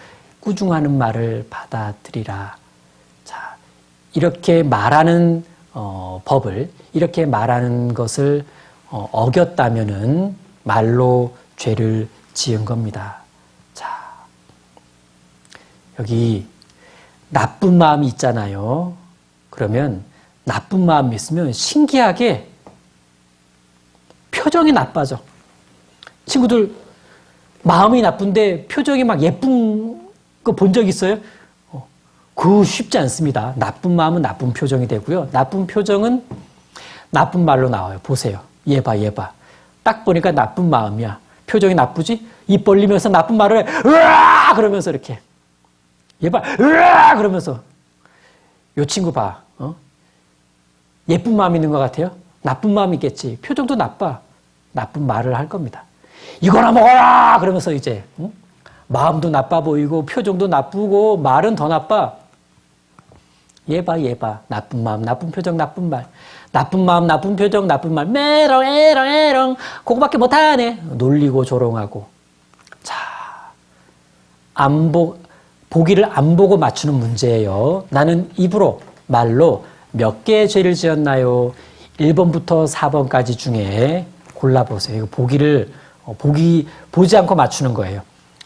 꾸중하는 말을 받아들이라. 자, 이렇게 말하는 법을, 이렇게 말하는 것을 어겼다면은 말로 죄를 지은 겁니다. 자, 여기 나쁜 마음이 있잖아요. 그러면 나쁜 마음이 있으면 신기하게 표정이 나빠져. 친구들 마음이 나쁜데 표정이 막 예쁜 거 본 적 있어요? 그거 쉽지 않습니다. 나쁜 마음은 나쁜 표정이 되고요. 나쁜 표정은 나쁜 말로 나와요. 보세요. 얘 봐. 딱 보니까 나쁜 마음이야. 표정이 나쁘지? 입 벌리면서 나쁜 말을 해. 으아! 그러면서 이렇게. 얘 봐. 으아! 그러면서. 요 친구 봐. 예쁜 마음이 있는 것 같아요? 나쁜 마음이 있겠지. 표정도 나빠. 나쁜 말을 할 겁니다. 이거나 먹어라! 그러면서 이제 마음도 나빠 보이고 표정도 나쁘고 말은 더 나빠. 얘 봐. 나쁜 마음, 나쁜 표정, 나쁜 말. 나쁜 마음, 나쁜 표정, 나쁜 말. 메롱, 에롱. 그거밖에 못하네. 놀리고 조롱하고. 자, 보기를 안 보고 맞추는 문제예요. 나는 입으로, 말로 몇 개의 죄를 지었나요? 1번부터 4번까지 중에 골라보세요. 이거 보지 않고 맞추는 거예요.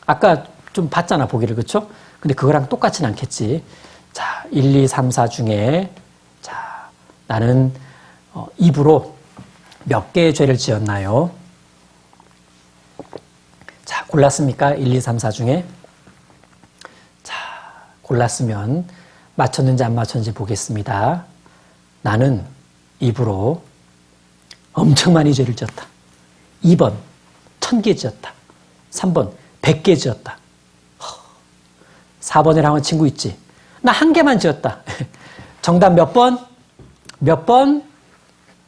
아까 좀 봤잖아, 보기를. 그쵸? 근데 그거랑 똑같진 않겠지. 자, 1, 2, 3, 4 중에, 자, 나는 입으로 몇 개의 죄를 지었나요? 자, 골랐습니까? 1, 2, 3, 4 중에. 자, 골랐으면 맞췄는지 안 맞췄는지 보겠습니다. 나는 입으로 엄청 많이 죄를 지었다. 2번, 1000개 지었다. 3번, 100개 지었다. 4번이라고 하는 친구 있지? 나 1개만 지었다. 정답 몇 번? 몇 번?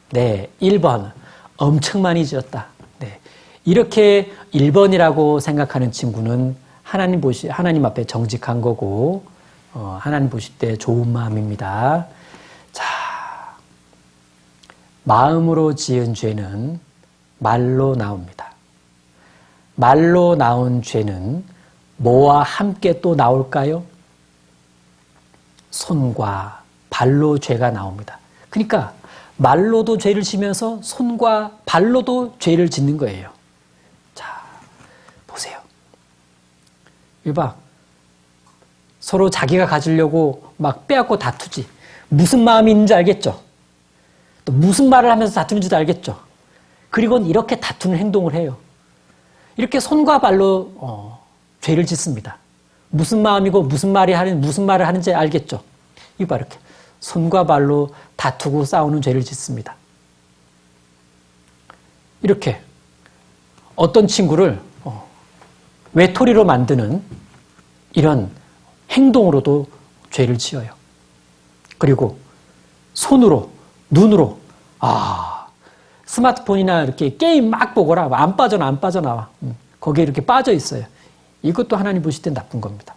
네, 1번. 엄청 많이 지었다. 네. 이렇게 1번이라고 생각하는 친구는 하나님 앞에 정직한 거고, 하나님 보실 때 좋은 마음입니다. 자, 마음으로 지은 죄는 말로 나옵니다. 말로 나온 죄는 뭐와 함께 또 나올까요? 손과 발로 죄가 나옵니다. 그러니까 말로도 죄를 지면서 손과 발로도 죄를 짓는 거예요. 자, 보세요. 이거 봐. 서로 자기가 가지려고 막 빼앗고 다투지. 무슨 마음이 있는지 알겠죠? 또 무슨 말을 하면서 다투는지도 알겠죠? 그리고는 이렇게 다투는 행동을 해요. 이렇게 손과 발로 죄를 짓습니다. 무슨 마음이고 무슨 말을 하는지 알겠죠? 이봐 이렇게 손과 발로 다투고 싸우는 죄를 짓습니다. 이렇게 어떤 친구를 외톨이로 만드는 이런 행동으로도 죄를 지어요. 그리고 손으로, 눈으로, 스마트폰이나 이렇게 게임 막 보거라. 안 빠져나와. 거기에 이렇게 빠져 있어요. 이것도 하나님 보실 땐 나쁜 겁니다.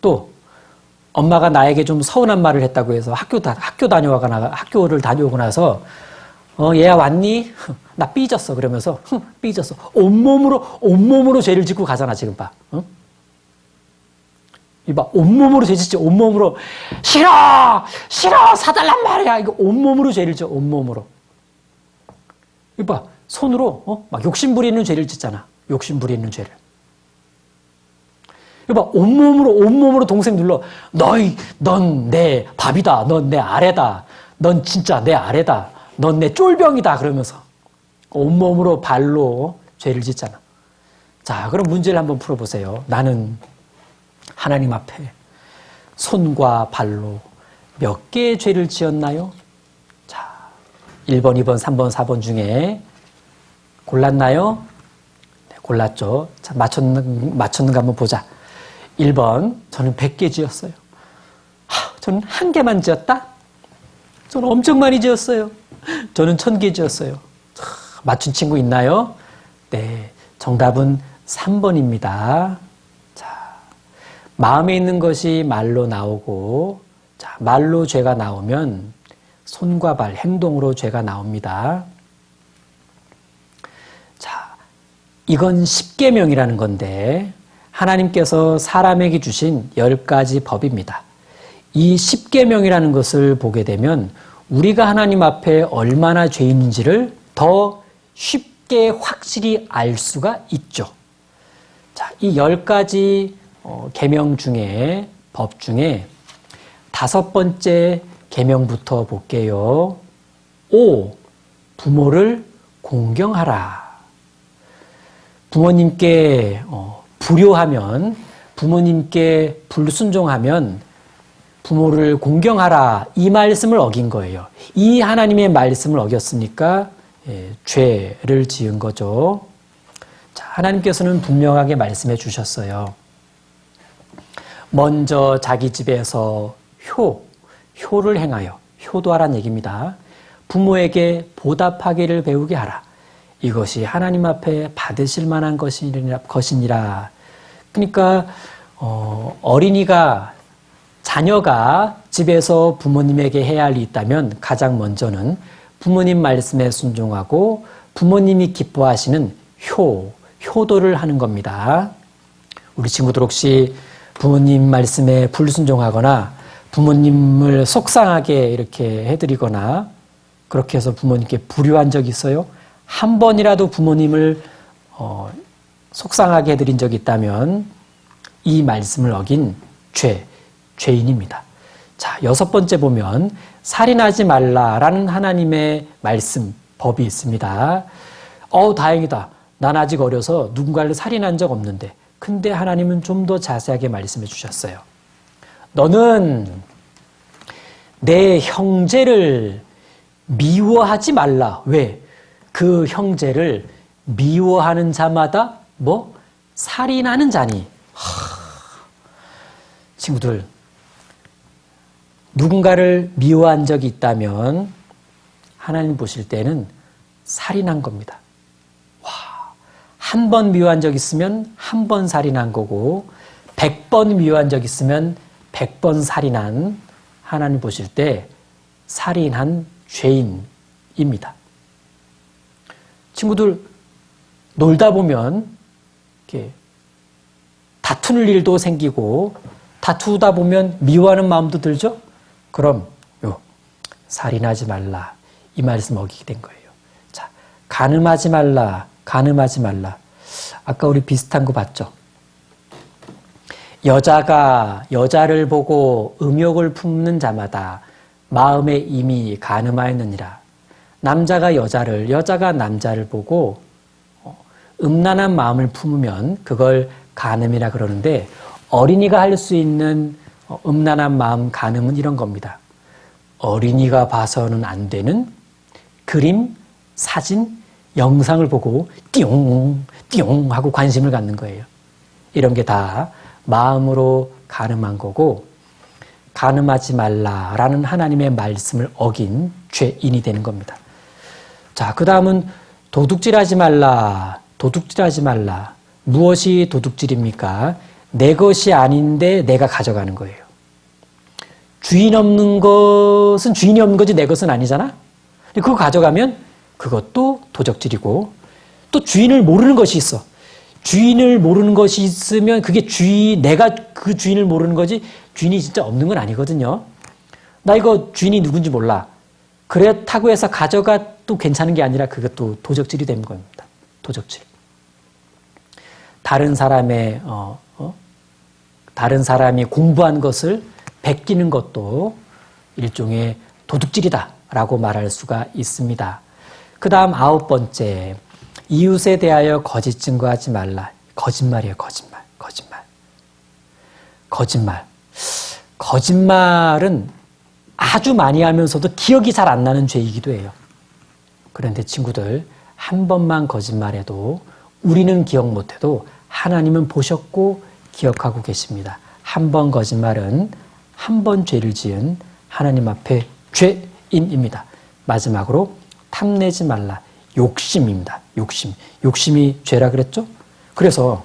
또, 엄마가 나에게 좀 서운한 말을 했다고 해서 학교를 다녀오고 나서, 얘야 왔니? 나 삐졌어. 그러면서, 삐졌어. 온몸으로 죄를 짓고 가잖아, 지금 봐. 응? 이봐, 온몸으로 죄 짓지, 온몸으로. 싫어! 사달란 말이야! 이거 온몸으로 죄를 져, 온몸으로. 이봐, 손으로, 막 욕심부리는 죄를 짓잖아. 욕심부리는 죄를. 이봐, 온몸으로 동생 눌러. 넌 내 밥이다. 넌 내 아래다. 넌 진짜 내 아래다. 넌 내 쫄병이다. 그러면서. 온몸으로 발로 죄를 짓잖아. 자, 그럼 문제를 한번 풀어보세요. 나는 하나님 앞에 손과 발로 몇 개의 죄를 지었나요? 자, 1번, 2번, 3번, 4번 중에 골랐나요? 네, 골랐죠. 자, 맞췄는가 한번 보자. 1번, 저는 100개 지었어요. 저는 1개만 지었다? 저는 엄청 많이 지었어요. 저는 1000개 지었어요. 맞춘 친구 있나요? 네, 정답은 3번입니다. 마음에 있는 것이 말로 나오고, 자, 말로 죄가 나오면 손과 발, 행동으로 죄가 나옵니다. 자, 이건 십계명이라는 건데 하나님께서 사람에게 주신 10가지 법입니다. 이 십계명이라는 것을 보게 되면 우리가 하나님 앞에 얼마나 죄인인지를 더 쉽게 확실히 알 수가 있죠. 자, 이 10가지 계명 중에, 법 중에 5번째 계명부터 볼게요. 5. 부모를 공경하라. 부모님께 불효하면, 부모님께 불순종하면 부모를 공경하라. 이 말씀을 어긴 거예요. 이 하나님의 말씀을 어겼으니까 죄를 지은 거죠. 자, 하나님께서는 분명하게 말씀해 주셨어요. 먼저 자기 집에서 효를 행하여, 효도하라는 얘기입니다. 부모에게 보답하기를 배우게 하라. 이것이 하나님 앞에 받으실 만한 것이니라. 그러니까 자녀가 집에서 부모님에게 해야 할 일이 있다면 가장 먼저는 부모님 말씀에 순종하고 부모님이 기뻐하시는 효도를 하는 겁니다. 우리 친구들 혹시 부모님 말씀에 불순종하거나 부모님을 속상하게 이렇게 해드리거나 그렇게 해서 부모님께 불효한 적이 있어요? 한 번이라도 부모님을 속상하게 해드린 적이 있다면 이 말씀을 어긴 죄인입니다. 자, 6번째 보면 살인하지 말라라는 하나님의 말씀, 법이 있습니다. 다행이다. 난 아직 어려서 누군가를 살인한 적 없는데. 근데 하나님은 좀 더 자세하게 말씀해 주셨어요. 너는 내 형제를 미워하지 말라. 왜? 그 형제를 미워하는 자마다 살인하는 자니. 친구들, 누군가를 미워한 적이 있다면 하나님 보실 때는 살인한 겁니다. 한 번 미워한 적 있으면 한 번 살인한 거고 100번 미워한 적 있으면 100번 살인한, 하나님 보실 때 살인한 죄인입니다. 친구들, 놀다 보면 이렇게 다투는 일도 생기고 다투다 보면 미워하는 마음도 들죠? 그럼 살인하지 말라, 이 말씀 어기게 된 거예요. 자, 간음하지 말라. 아까 우리 비슷한 거 봤죠? 여자가 여자를 보고 음욕을 품는 자마다 마음에 이미 간음하였느니라. 남자가 여자를, 여자가 남자를 보고 음란한 마음을 품으면 그걸 간음이라 그러는데, 어린이가 할 수 있는 음란한 마음 간음은 이런 겁니다. 어린이가 봐서는 안 되는 그림, 사진, 영상을 보고 띠용 띠용 하고 관심을 갖는 거예요. 이런 게 다 마음으로 간음한 거고, 간음하지 말라라는 하나님의 말씀을 어긴 죄인이 되는 겁니다. 자, 그 다음은 도둑질하지 말라. 도둑질하지 말라. 무엇이 도둑질입니까? 내 것이 아닌데 내가 가져가는 거예요. 주인 없는 것은 주인이 없는 거지 내 것은 아니잖아? 그거 가져가면 그것도 도적질이고, 또 주인을 모르는 것이 있어. 주인을 모르는 것이 있으면 그게 내가 그 주인을 모르는 거지 주인이 진짜 없는 건 아니거든요. 나 이거 주인이 누군지 몰라. 그렇다고 해서 가져가도 괜찮은 게 아니라 그것도 도적질이 되는 겁니다. 도적질. 다른 사람이 공부한 것을 베끼는 것도 일종의 도둑질이다라고 말할 수가 있습니다. 그 다음 9번째, 이웃에 대하여 거짓 증거하지 말라. 거짓말이에요. 거짓말. 거짓말은 아주 많이 하면서도 기억이 잘 안 나는 죄이기도 해요. 그런데 친구들, 한 번만 거짓말해도, 우리는 기억 못해도 하나님은 보셨고 기억하고 계십니다. 한 번 거짓말은 한 번 죄를 지은 하나님 앞에 죄인입니다. 마지막으로 탐내지 말라. 욕심입니다. 욕심이 죄라 그랬죠? 그래서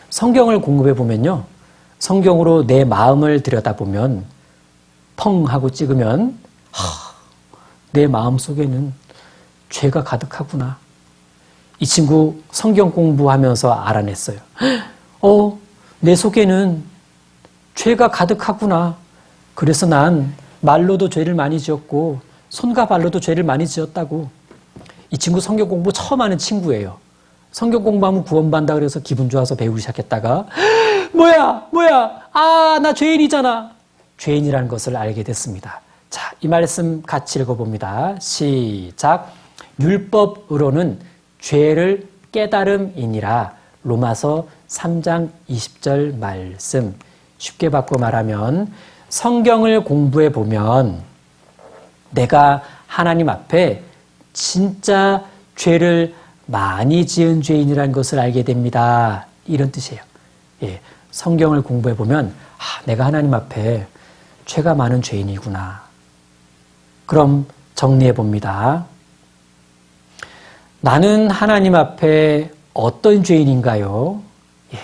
성경을 공부해 보면요, 성경으로 내 마음을 들여다보면 펑 하고 찍으면 내 마음 속에는 죄가 가득하구나. 이 친구 성경 공부하면서 알아냈어요. 내 속에는 죄가 가득하구나. 그래서 난 말로도 죄를 많이 지었고 손과 발로도 죄를 많이 지었다고. 이 친구 성경 공부 처음 하는 친구예요. 성경 공부하면 구원받는다 그래서 기분 좋아서 배우기 시작했다가 뭐야 나 죄인이잖아. 죄인이라는 것을 알게 됐습니다. 자, 이 말씀 같이 읽어봅니다. 시작. 율법으로는 죄를 깨달음이니라. 로마서 3장 20절 말씀. 쉽게 바꿔 말하면 성경을 공부해 보면 내가 하나님 앞에 진짜 죄를 많이 지은 죄인이라는 것을 알게 됩니다. 이런 뜻이에요. 예, 성경을 공부해 보면 내가 하나님 앞에 죄가 많은 죄인이구나. 그럼 정리해 봅니다. 나는 하나님 앞에 어떤 죄인인가요? 예,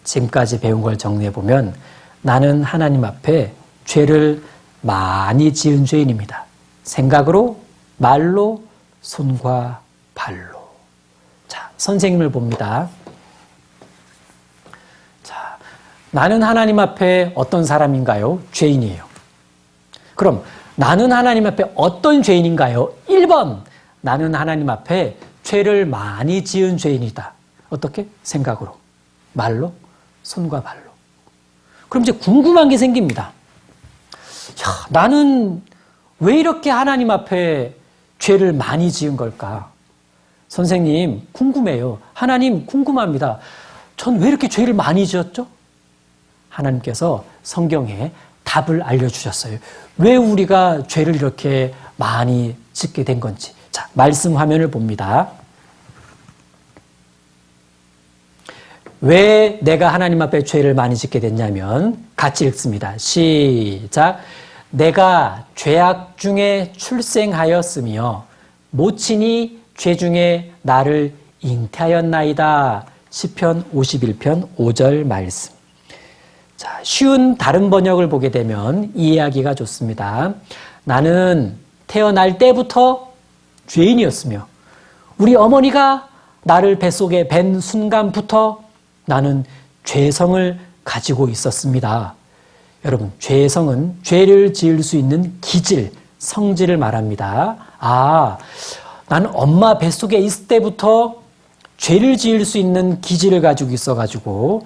지금까지 배운 걸 정리해 보면 나는 하나님 앞에 죄를 많이 지은 죄인입니다. 생각으로, 말로, 손과 발로. 자, 선생님을 봅니다. 자, 나는 하나님 앞에 어떤 사람인가요? 죄인이에요. 그럼 나는 하나님 앞에 어떤 죄인인가요? 1번. 나는 하나님 앞에 죄를 많이 지은 죄인이다. 어떻게? 생각으로, 말로, 손과 발로. 그럼 이제 궁금한 게 생깁니다. 나는 왜 이렇게 하나님 앞에 죄를 많이 지은 걸까? 선생님, 궁금해요. 하나님, 궁금합니다. 전 왜 이렇게 죄를 많이 지었죠? 하나님께서 성경에 답을 알려주셨어요. 왜 우리가 죄를 이렇게 많이 짓게 된 건지. 자, 말씀 화면을 봅니다. 왜 내가 하나님 앞에 죄를 많이 짓게 됐냐면 같이 읽습니다. 시작. 내가 죄악 중에 출생하였으며 모친이 죄 중에 나를 잉태하였나이다. 시편 51편 5절 말씀. 자, 쉬운 다른 번역을 보게 되면 이해하기가 좋습니다. 나는 태어날 때부터 죄인이었으며 우리 어머니가 나를 뱃속에 뵌 순간부터 나는 죄성을 가지고 있었습니다. 여러분, 죄성은 죄를 지을 수 있는 기질, 성질을 말합니다. 나는 엄마 뱃속에 있을 때부터 죄를 지을 수 있는 기질을 가지고 있어가지고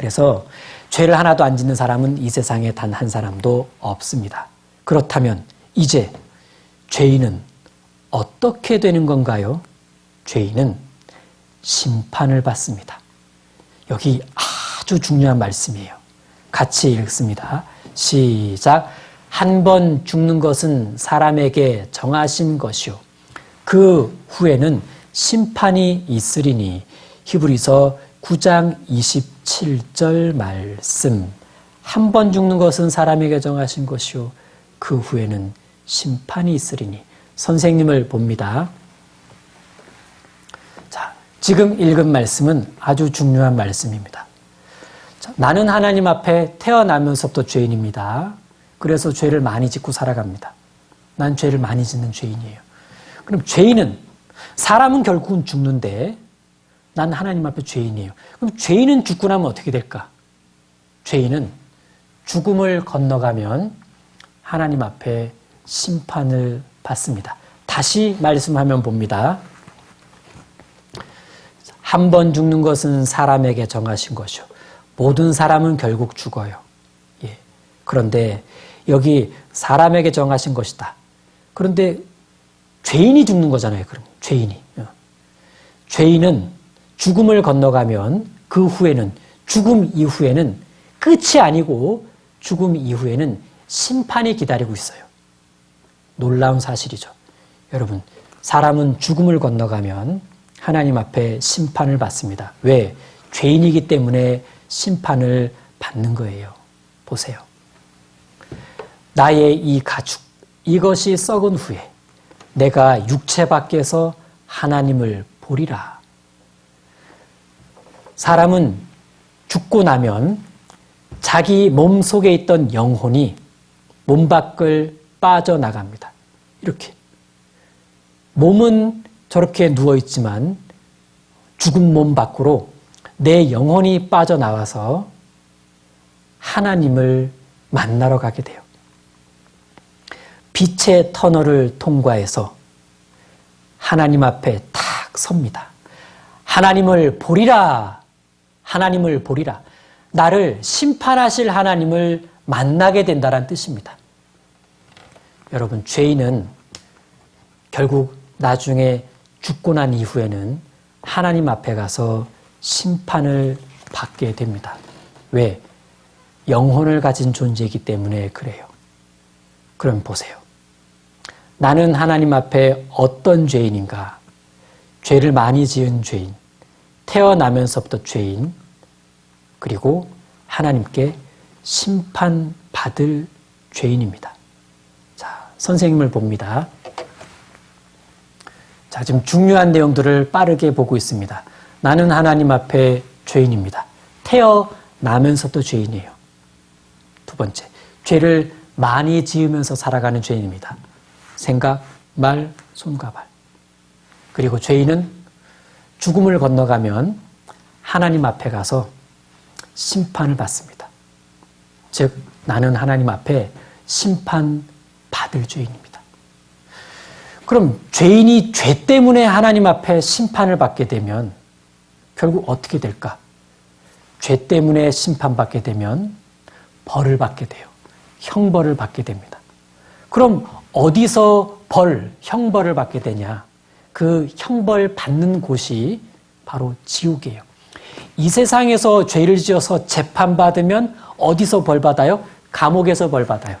그래서 죄를 하나도 안 짓는 사람은 이 세상에 단 한 사람도 없습니다. 그렇다면 이제 죄인은 어떻게 되는 건가요? 죄인은 심판을 받습니다. 여기 아주 중요한 말씀이에요. 같이 읽습니다. 시작. 한 번 죽는 것은 사람에게 정하신 것이요 그 후에는 심판이 있으리니. 히브리서 9장 27절 말씀. 한 번 죽는 것은 사람에게 정하신 것이요 그 후에는 심판이 있으리니. 선생님을 봅니다. 자, 지금 읽은 말씀은 아주 중요한 말씀입니다. 자, 나는 하나님 앞에 태어나면서부터 죄인입니다. 그래서 죄를 많이 짓고 살아갑니다. 난 죄를 많이 짓는 죄인이에요. 그럼 죄인은, 사람은 결국은 죽는데 난 하나님 앞에 죄인이에요. 그럼 죄인은 죽고 나면 어떻게 될까? 죄인은 죽음을 건너가면 하나님 앞에 심판을 받습니다. 다시 말씀하면 봅니다. 한 번 죽는 것은 사람에게 정하신 것이요 모든 사람은 결국 죽어요. 예. 그런데 여기 사람에게 정하신 것이다. 그런데 죄인이 죽는 거잖아요. 그럼 죄인이. 죄인은 죽음을 건너가면 그 후에는, 죽음 이후에는 끝이 아니고 죽음 이후에는 심판이 기다리고 있어요. 놀라운 사실이죠. 여러분, 사람은 죽음을 건너가면 하나님 앞에 심판을 받습니다. 왜? 죄인이기 때문에 심판을 받는 거예요. 보세요. 나의 이 가죽, 이것이 썩은 후에 내가 육체 밖에서 하나님을 보리라. 사람은 죽고 나면 자기 몸 속에 있던 영혼이 몸 밖을 빠져나갑니다. 이렇게. 몸은 저렇게 누워있지만 죽은 몸 밖으로 내 영혼이 빠져나와서 하나님을 만나러 가게 돼요. 빛의 터널을 통과해서 하나님 앞에 탁 섭니다. 하나님을 보리라. 하나님을 보리라. 나를 심판하실 하나님을 만나게 된다는 뜻입니다. 여러분, 죄인은 결국 나중에 죽고 난 이후에는 하나님 앞에 가서 심판을 받게 됩니다. 왜? 영혼을 가진 존재이기 때문에 그래요. 그럼 보세요. 나는 하나님 앞에 어떤 죄인인가? 죄를 많이 지은 죄인, 태어나면서부터 죄인, 그리고 하나님께 심판받을 죄인입니다. 자, 선생님을 봅니다. 자, 지금 중요한 내용들을 빠르게 보고 있습니다. 나는 하나님 앞에 죄인입니다. 태어나면서도 죄인이에요. 두 번째, 죄를 많이 지으면서 살아가는 죄인입니다. 생각, 말, 손과 발. 그리고 죄인은 죽음을 건너가면 하나님 앞에 가서 심판을 받습니다. 즉, 나는 하나님 앞에 심판받을 죄인입니다. 그럼 죄인이 죄 때문에 하나님 앞에 심판을 받게 되면 결국 어떻게 될까? 죄 때문에 심판받게 되면 벌을 받게 돼요. 형벌을 받게 됩니다. 그럼 어디서 형벌을 받게 되냐? 그 형벌 받는 곳이 바로 지옥이에요. 이 세상에서 죄를 지어서 재판받으면 어디서 벌 받아요? 감옥에서 벌 받아요.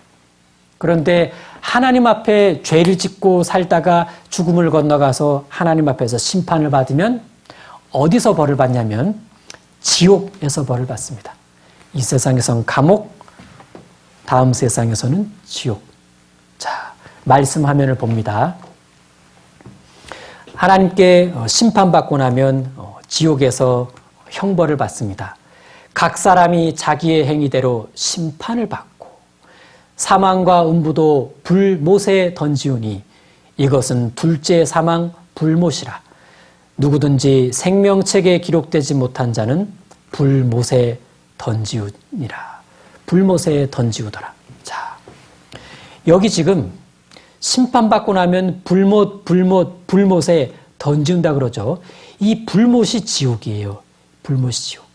그런데 하나님 앞에 죄를 짓고 살다가 죽음을 건너가서 하나님 앞에서 심판을 받으면 어디서 벌을 받냐면 지옥에서 벌을 받습니다. 이 세상에서는 감옥, 다음 세상에서는 지옥. 자, 말씀 화면을 봅니다. 하나님께 심판받고 나면 지옥에서 형벌을 받습니다. 각 사람이 자기의 행위대로 심판을 받고 사망과 음부도 불못에 던지우니 이것은 둘째 사망 불못이라. 누구든지 생명책에 기록되지 못한 자는 불못에 던지우니라. 불못에 던지우더라. 자, 여기 지금 심판받고 나면 불못에 던지운다 그러죠. 이 불못이 지옥이에요. 불못이 지옥.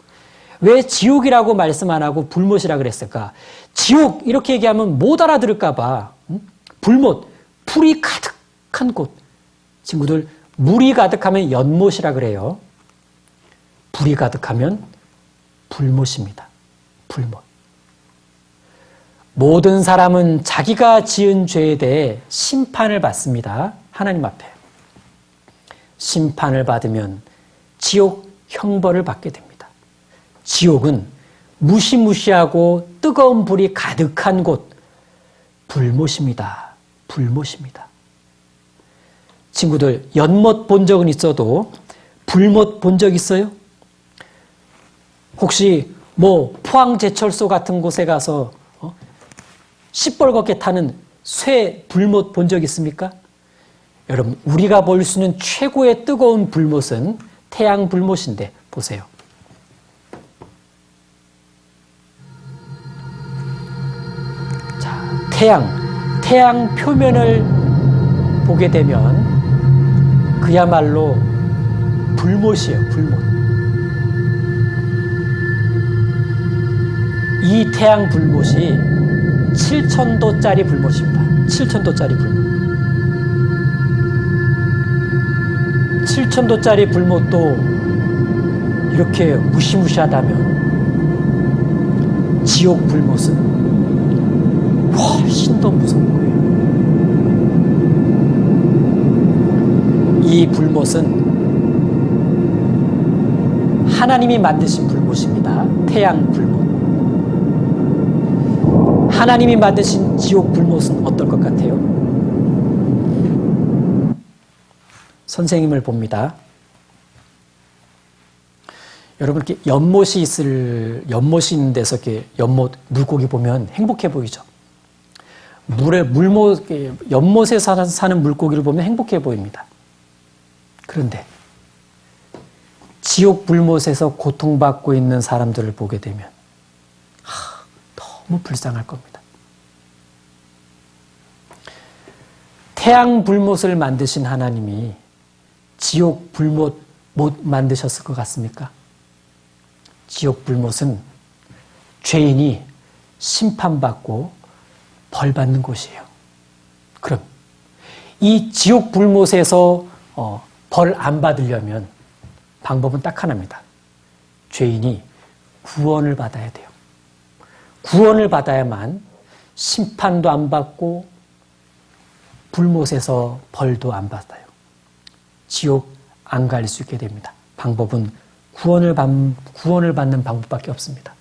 왜 지옥이라고 말씀 안 하고 불못이라 그랬을까? 지옥 이렇게 얘기하면 못 알아들을까 봐. 불못, 불이 가득한 곳. 친구들, 물이 가득하면 연못이라 그래요. 불이 가득하면 불못입니다. 불못. 모든 사람은 자기가 지은 죄에 대해 심판을 받습니다. 하나님 앞에. 심판을 받으면 지옥 형벌을 받게 됩니다. 지옥은 무시무시하고 뜨거운 불이 가득한 곳, 불못입니다. 불못입니다. 친구들, 연못 본 적은 있어도 불못 본 적 있어요? 혹시 포항제철소 같은 곳에 가서 시뻘겋게 타는 쇠 불못 본 적 있습니까? 여러분, 우리가 볼 수 있는 최고의 뜨거운 불못은 태양 불못인데 보세요. 자, 태양 표면을 보게 되면 그야말로 불못이에요. 불못. 이 태양 불못이 7,000도짜리 불못입니다. 7,000도짜리 불못. 7,000도짜리 불못도 이렇게 무시무시하다면 지옥 불못은 훨씬 더 무서운 거예요. 이 불못은 하나님이 만드신 불못입니다. 태양 불못. 하나님이 만드신 지옥 불못은 어떨 것 같아요? 선생님을 봅니다. 여러분, 이렇게 연못이 있는 데서 이렇게 물고기 보면 행복해 보이죠? 연못에 사는 물고기를 보면 행복해 보입니다. 그런데 지옥 불못에서 고통받고 있는 사람들을 보게 되면 너무 불쌍할 겁니다. 태양 불못을 만드신 하나님이 지옥 불못 못 만드셨을 것 같습니까? 지옥 불못은 죄인이 심판받고 벌받는 곳이에요. 그럼 이 지옥 불못에서 벌 안 받으려면 방법은 딱 하나입니다. 죄인이 구원을 받아야 돼요. 구원을 받아야만 심판도 안 받고 불못에서 벌도 안 받아요. 지옥 안 갈 수 있게 됩니다. 방법은 구원을 받는 방법밖에 없습니다.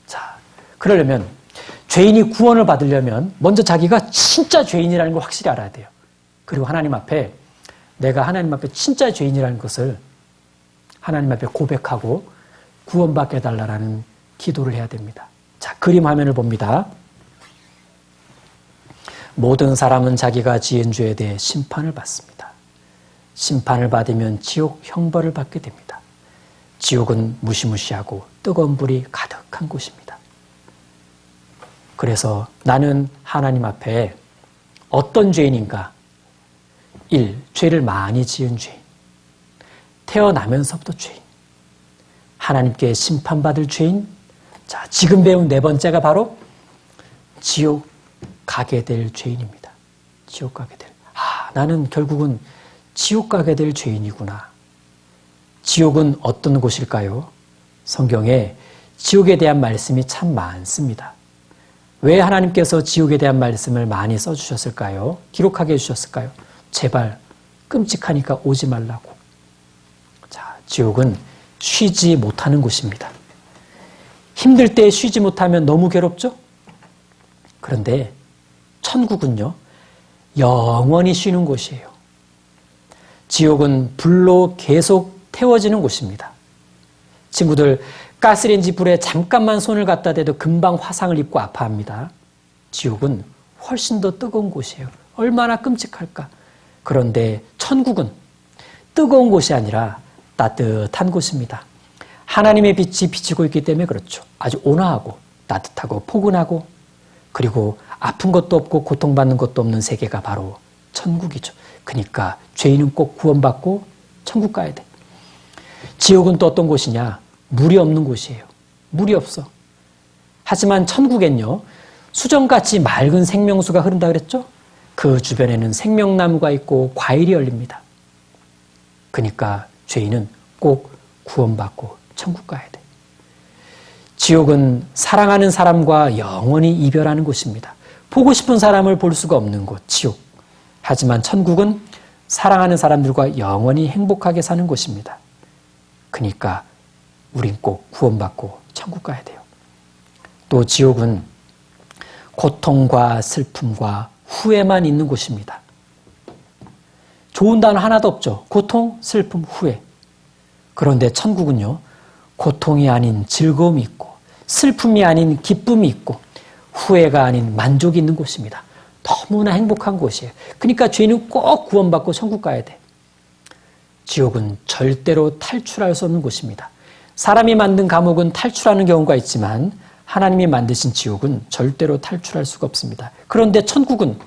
자, 그러려면 죄인이 구원을 받으려면 먼저 자기가 진짜 죄인이라는 걸 확실히 알아야 돼요. 그리고 하나님 앞에 내가 하나님 앞에 진짜 죄인이라는 것을 하나님 앞에 고백하고 구원받게 해달라는 기도를 해야 됩니다. 자, 그림 화면을 봅니다. 모든 사람은 자기가 지은 죄에 대해 심판을 받습니다. 심판을 받으면 지옥 형벌을 받게 됩니다. 지옥은 무시무시하고 뜨거운 불이 가득한 곳입니다. 그래서 나는 하나님 앞에 어떤 죄인인가? 1. 죄를 많이 지은 죄인. 태어나면서부터 죄인. 하나님께 심판받을 죄인. 자, 지금 배운 네 번째가 바로 지옥 가게 될 죄인입니다. 지옥 가게 될. 나는 결국은 지옥 가게 될 죄인이구나. 지옥은 어떤 곳일까요? 성경에 지옥에 대한 말씀이 참 많습니다. 왜 하나님께서 지옥에 대한 말씀을 많이 써주셨을까요? 기록하게 해주셨을까요? 제발 끔찍하니까 오지 말라고. 자, 지옥은 쉬지 못하는 곳입니다. 힘들 때 쉬지 못하면 너무 괴롭죠? 그런데 천국은요, 영원히 쉬는 곳이에요. 지옥은 불로 계속 태워지는 곳입니다. 친구들, 가스레인지 불에 잠깐만 손을 갖다 대도 금방 화상을 입고 아파합니다. 지옥은 훨씬 더 뜨거운 곳이에요. 얼마나 끔찍할까? 그런데 천국은 뜨거운 곳이 아니라 따뜻한 곳입니다. 하나님의 빛이 비치고 있기 때문에 그렇죠. 아주 온화하고 따뜻하고 포근하고, 그리고 아픈 것도 없고 고통받는 것도 없는 세계가 바로 천국이죠. 그러니까 죄인은 꼭 구원받고 천국 가야 돼. 지옥은 또 어떤 곳이냐? 물이 없는 곳이에요. 물이 없어. 하지만 천국엔요, 수정같이 맑은 생명수가 흐른다 그랬죠? 그 주변에는 생명나무가 있고 과일이 열립니다. 그러니까 죄인은 꼭 구원받고 천국 가야 돼. 지옥은 사랑하는 사람과 영원히 이별하는 곳입니다. 보고 싶은 사람을 볼 수가 없는 곳, 지옥. 하지만 천국은 사랑하는 사람들과 영원히 행복하게 사는 곳입니다. 그러니까 우린 꼭 구원받고 천국 가야 돼요. 또 지옥은 고통과 슬픔과 후회만 있는 곳입니다. 좋은 단어 하나도 없죠. 고통, 슬픔, 후회. 그런데 천국은요, 고통이 아닌 즐거움이 있고 슬픔이 아닌 기쁨이 있고 후회가 아닌 만족이 있는 곳입니다. 너무나 행복한 곳이에요. 그러니까 죄인은 꼭 구원받고 천국 가야 돼. 지옥은 절대로 탈출할 수 없는 곳입니다. 사람이 만든 감옥은 탈출하는 경우가 있지만 하나님이 만드신 지옥은 절대로 탈출할 수가 없습니다. 그런데 천국은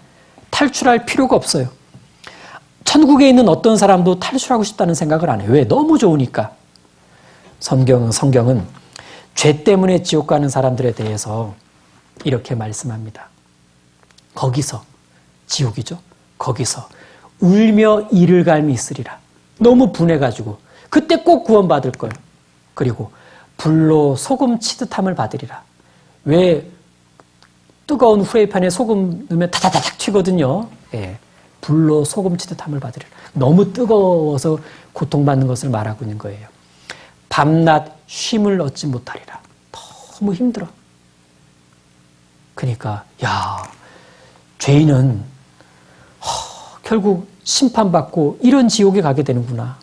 탈출할 필요가 없어요. 천국에 있는 어떤 사람도 탈출하고 싶다는 생각을 안 해요. 왜? 너무 좋으니까. 성경은 죄 때문에 지옥 가는 사람들에 대해서 이렇게 말씀합니다. 거기서, 지옥이죠. 거기서 울며 이를 갈미 있으리라. 너무 분해가지고 그때 꼭 구원받을 걸. 그리고 불로 소금 치듯함을 받으리라. 왜 뜨거운 후라이팬에 소금 넣으면 다다다닥 튀거든요. 예. 불로 소금 치듯함을 받으리라. 너무 뜨거워서 고통받는 것을 말하고 있는 거예요. 밤낮 쉼을 얻지 못하리라. 너무 힘들어. 그러니까 죄인은 결국 심판받고 이런 지옥에 가게 되는구나.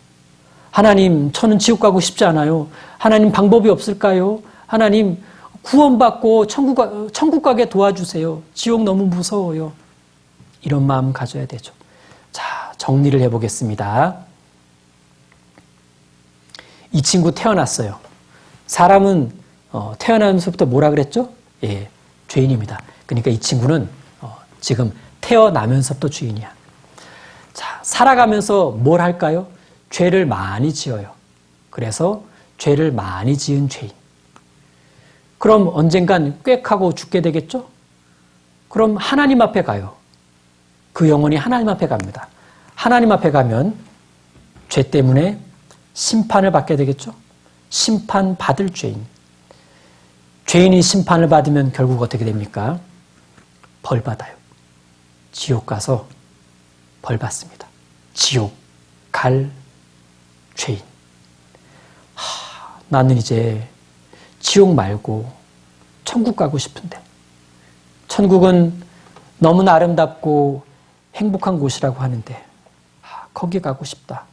하나님, 저는 지옥 가고 싶지 않아요. 하나님, 방법이 없을까요? 하나님, 구원받고 천국 가게 도와주세요. 지옥 너무 무서워요. 이런 마음 가져야 되죠. 자, 정리를 해보겠습니다. 이 친구 태어났어요. 사람은 태어나면서부터 뭐라 그랬죠? 예, 죄인입니다. 그러니까 이 친구는 지금 태어나면서부터 죄인이야. 자, 살아가면서 뭘 할까요? 죄를 많이 지어요. 그래서 죄를 많이 지은 죄인. 그럼 언젠간 꽥하고 죽게 되겠죠? 그럼 하나님 앞에 가요. 그 영혼이 하나님 앞에 갑니다. 하나님 앞에 가면 죄 때문에 심판을 받게 되겠죠? 심판받을 죄인. 죄인이 심판을 받으면 결국 어떻게 됩니까? 벌 받아요. 지옥 가서 벌 받습니다. 지옥 갈 죄인. 나는 이제 지옥 말고 천국 가고 싶은데. 천국은 너무나 아름답고 행복한 곳이라고 하는데 거기 가고 싶다.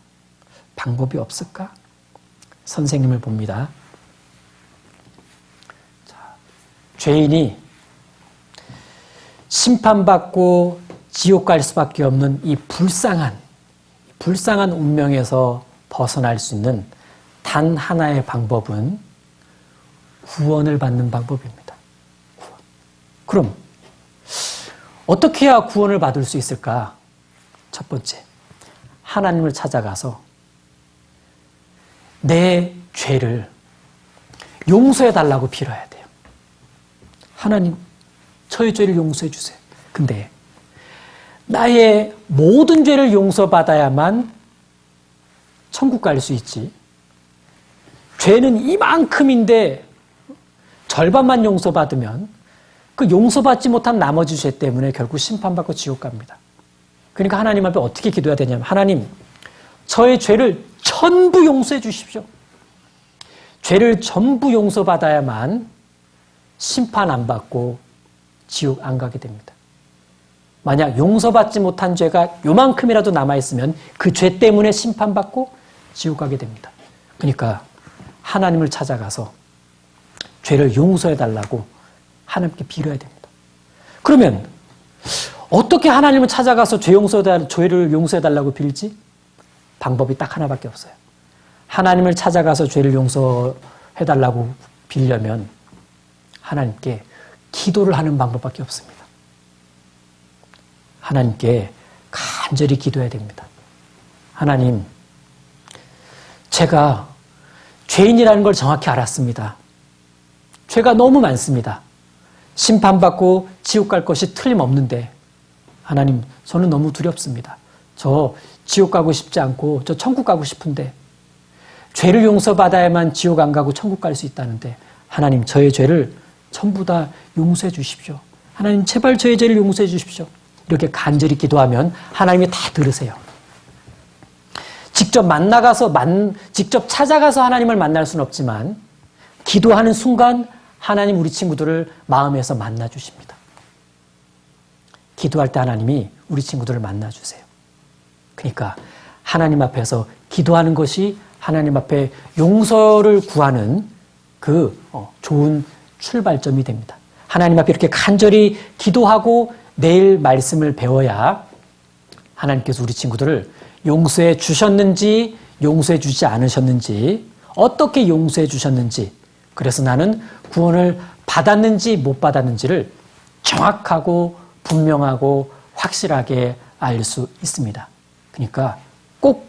방법이 없을까? 선생님을 봅니다. 자, 죄인이 심판받고 지옥 갈 수밖에 없는 이 불쌍한 운명에서 벗어날 수 있는 단 하나의 방법은 구원을 받는 방법입니다. 구원. 그럼 어떻게 해야 구원을 받을 수 있을까? 첫 번째, 하나님을 찾아가서 내 죄를 용서해 달라고 빌어야 돼요. 하나님, 저의 죄를 용서해 주세요. 근데 나의 모든 죄를 용서받아야만 천국 갈 수 있지. 죄는 이만큼인데 절반만 용서받으면 그 용서받지 못한 나머지 죄 때문에 결국 심판받고 지옥 갑니다. 그러니까 하나님 앞에 어떻게 기도해야 되냐면, 하나님, 저의 죄를 전부 용서해 주십시오. 죄를 전부 용서받아야만 심판 안 받고 지옥 안 가게 됩니다. 만약 용서받지 못한 죄가 요만큼이라도 남아있으면 그 죄 때문에 심판받고 지옥 가게 됩니다. 그러니까 하나님을 찾아가서 죄를 용서해달라고 하나님께 빌어야 됩니다. 그러면 어떻게 하나님을 찾아가서 죄를 용서해달라고 빌지? 방법이 딱 하나밖에 없어요. 하나님을 찾아가서 죄를 용서해달라고 빌려면 하나님께 기도를 하는 방법밖에 없습니다. 하나님께 간절히 기도해야 됩니다. 하나님, 제가 죄인이라는 걸 정확히 알았습니다. 죄가 너무 많습니다. 심판받고 지옥 갈 것이 틀림없는데 하나님, 저는 너무 두렵습니다. 저 지옥 가고 싶지 않고 저 천국 가고 싶은데 죄를 용서받아야만 지옥 안 가고 천국 갈 수 있다는데 하나님, 저의 죄를 전부 다 용서해 주십시오. 하나님, 제발 저의 죄를 용서해 주십시오. 이렇게 간절히 기도하면 하나님이 다 들으세요. 직접 찾아가서 하나님을 만날 수는 없지만 기도하는 순간 하나님 우리 친구들을 마음에서 만나 주십니다. 기도할 때 하나님이 우리 친구들을 만나 주세요. 그러니까 하나님 앞에서 기도하는 것이 하나님 앞에 용서를 구하는 그 좋은 출발점이 됩니다. 하나님 앞에 이렇게 간절히 기도하고 내일 말씀을 배워야 하나님께서 우리 친구들을 용서해 주셨는지 용서해 주지 않으셨는지, 어떻게 용서해 주셨는지, 그래서 나는 구원을 받았는지 못 받았는지를 정확하고 분명하고 확실하게 알 수 있습니다. 그러니까 꼭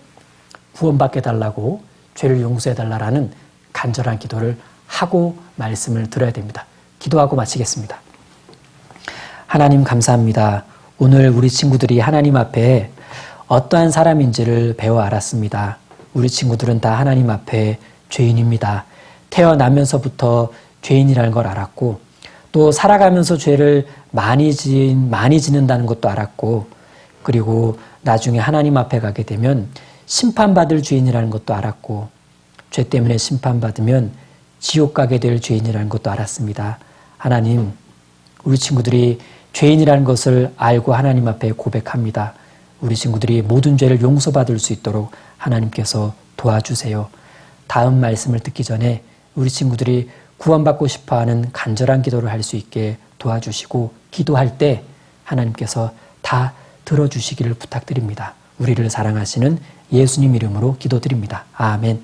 구원받게 달라고, 죄를 용서해 달라라는 간절한 기도를 하고 말씀을 들어야 됩니다. 기도하고 마치겠습니다. 하나님, 감사합니다. 오늘 우리 친구들이 하나님 앞에 어떠한 사람인지를 배워 알았습니다. 우리 친구들은 다 하나님 앞에 죄인입니다. 태어나면서부터 죄인이라는 걸 알았고, 또 살아가면서 죄를 많이 짓는다는 것도 알았고, 그리고 나중에 하나님 앞에 가게 되면 심판받을 죄인이라는 것도 알았고, 죄 때문에 심판받으면 지옥 가게 될 죄인이라는 것도 알았습니다. 하나님, 우리 친구들이 죄인이라는 것을 알고 하나님 앞에 고백합니다. 우리 친구들이 모든 죄를 용서받을 수 있도록 하나님께서 도와주세요. 다음 말씀을 듣기 전에 우리 친구들이 구원받고 싶어하는 간절한 기도를 할 수 있게 도와주시고, 기도할 때 하나님께서 다 들어주시기를 부탁드립니다. 우리를 사랑하시는 예수님 이름으로 기도드립니다. 아멘.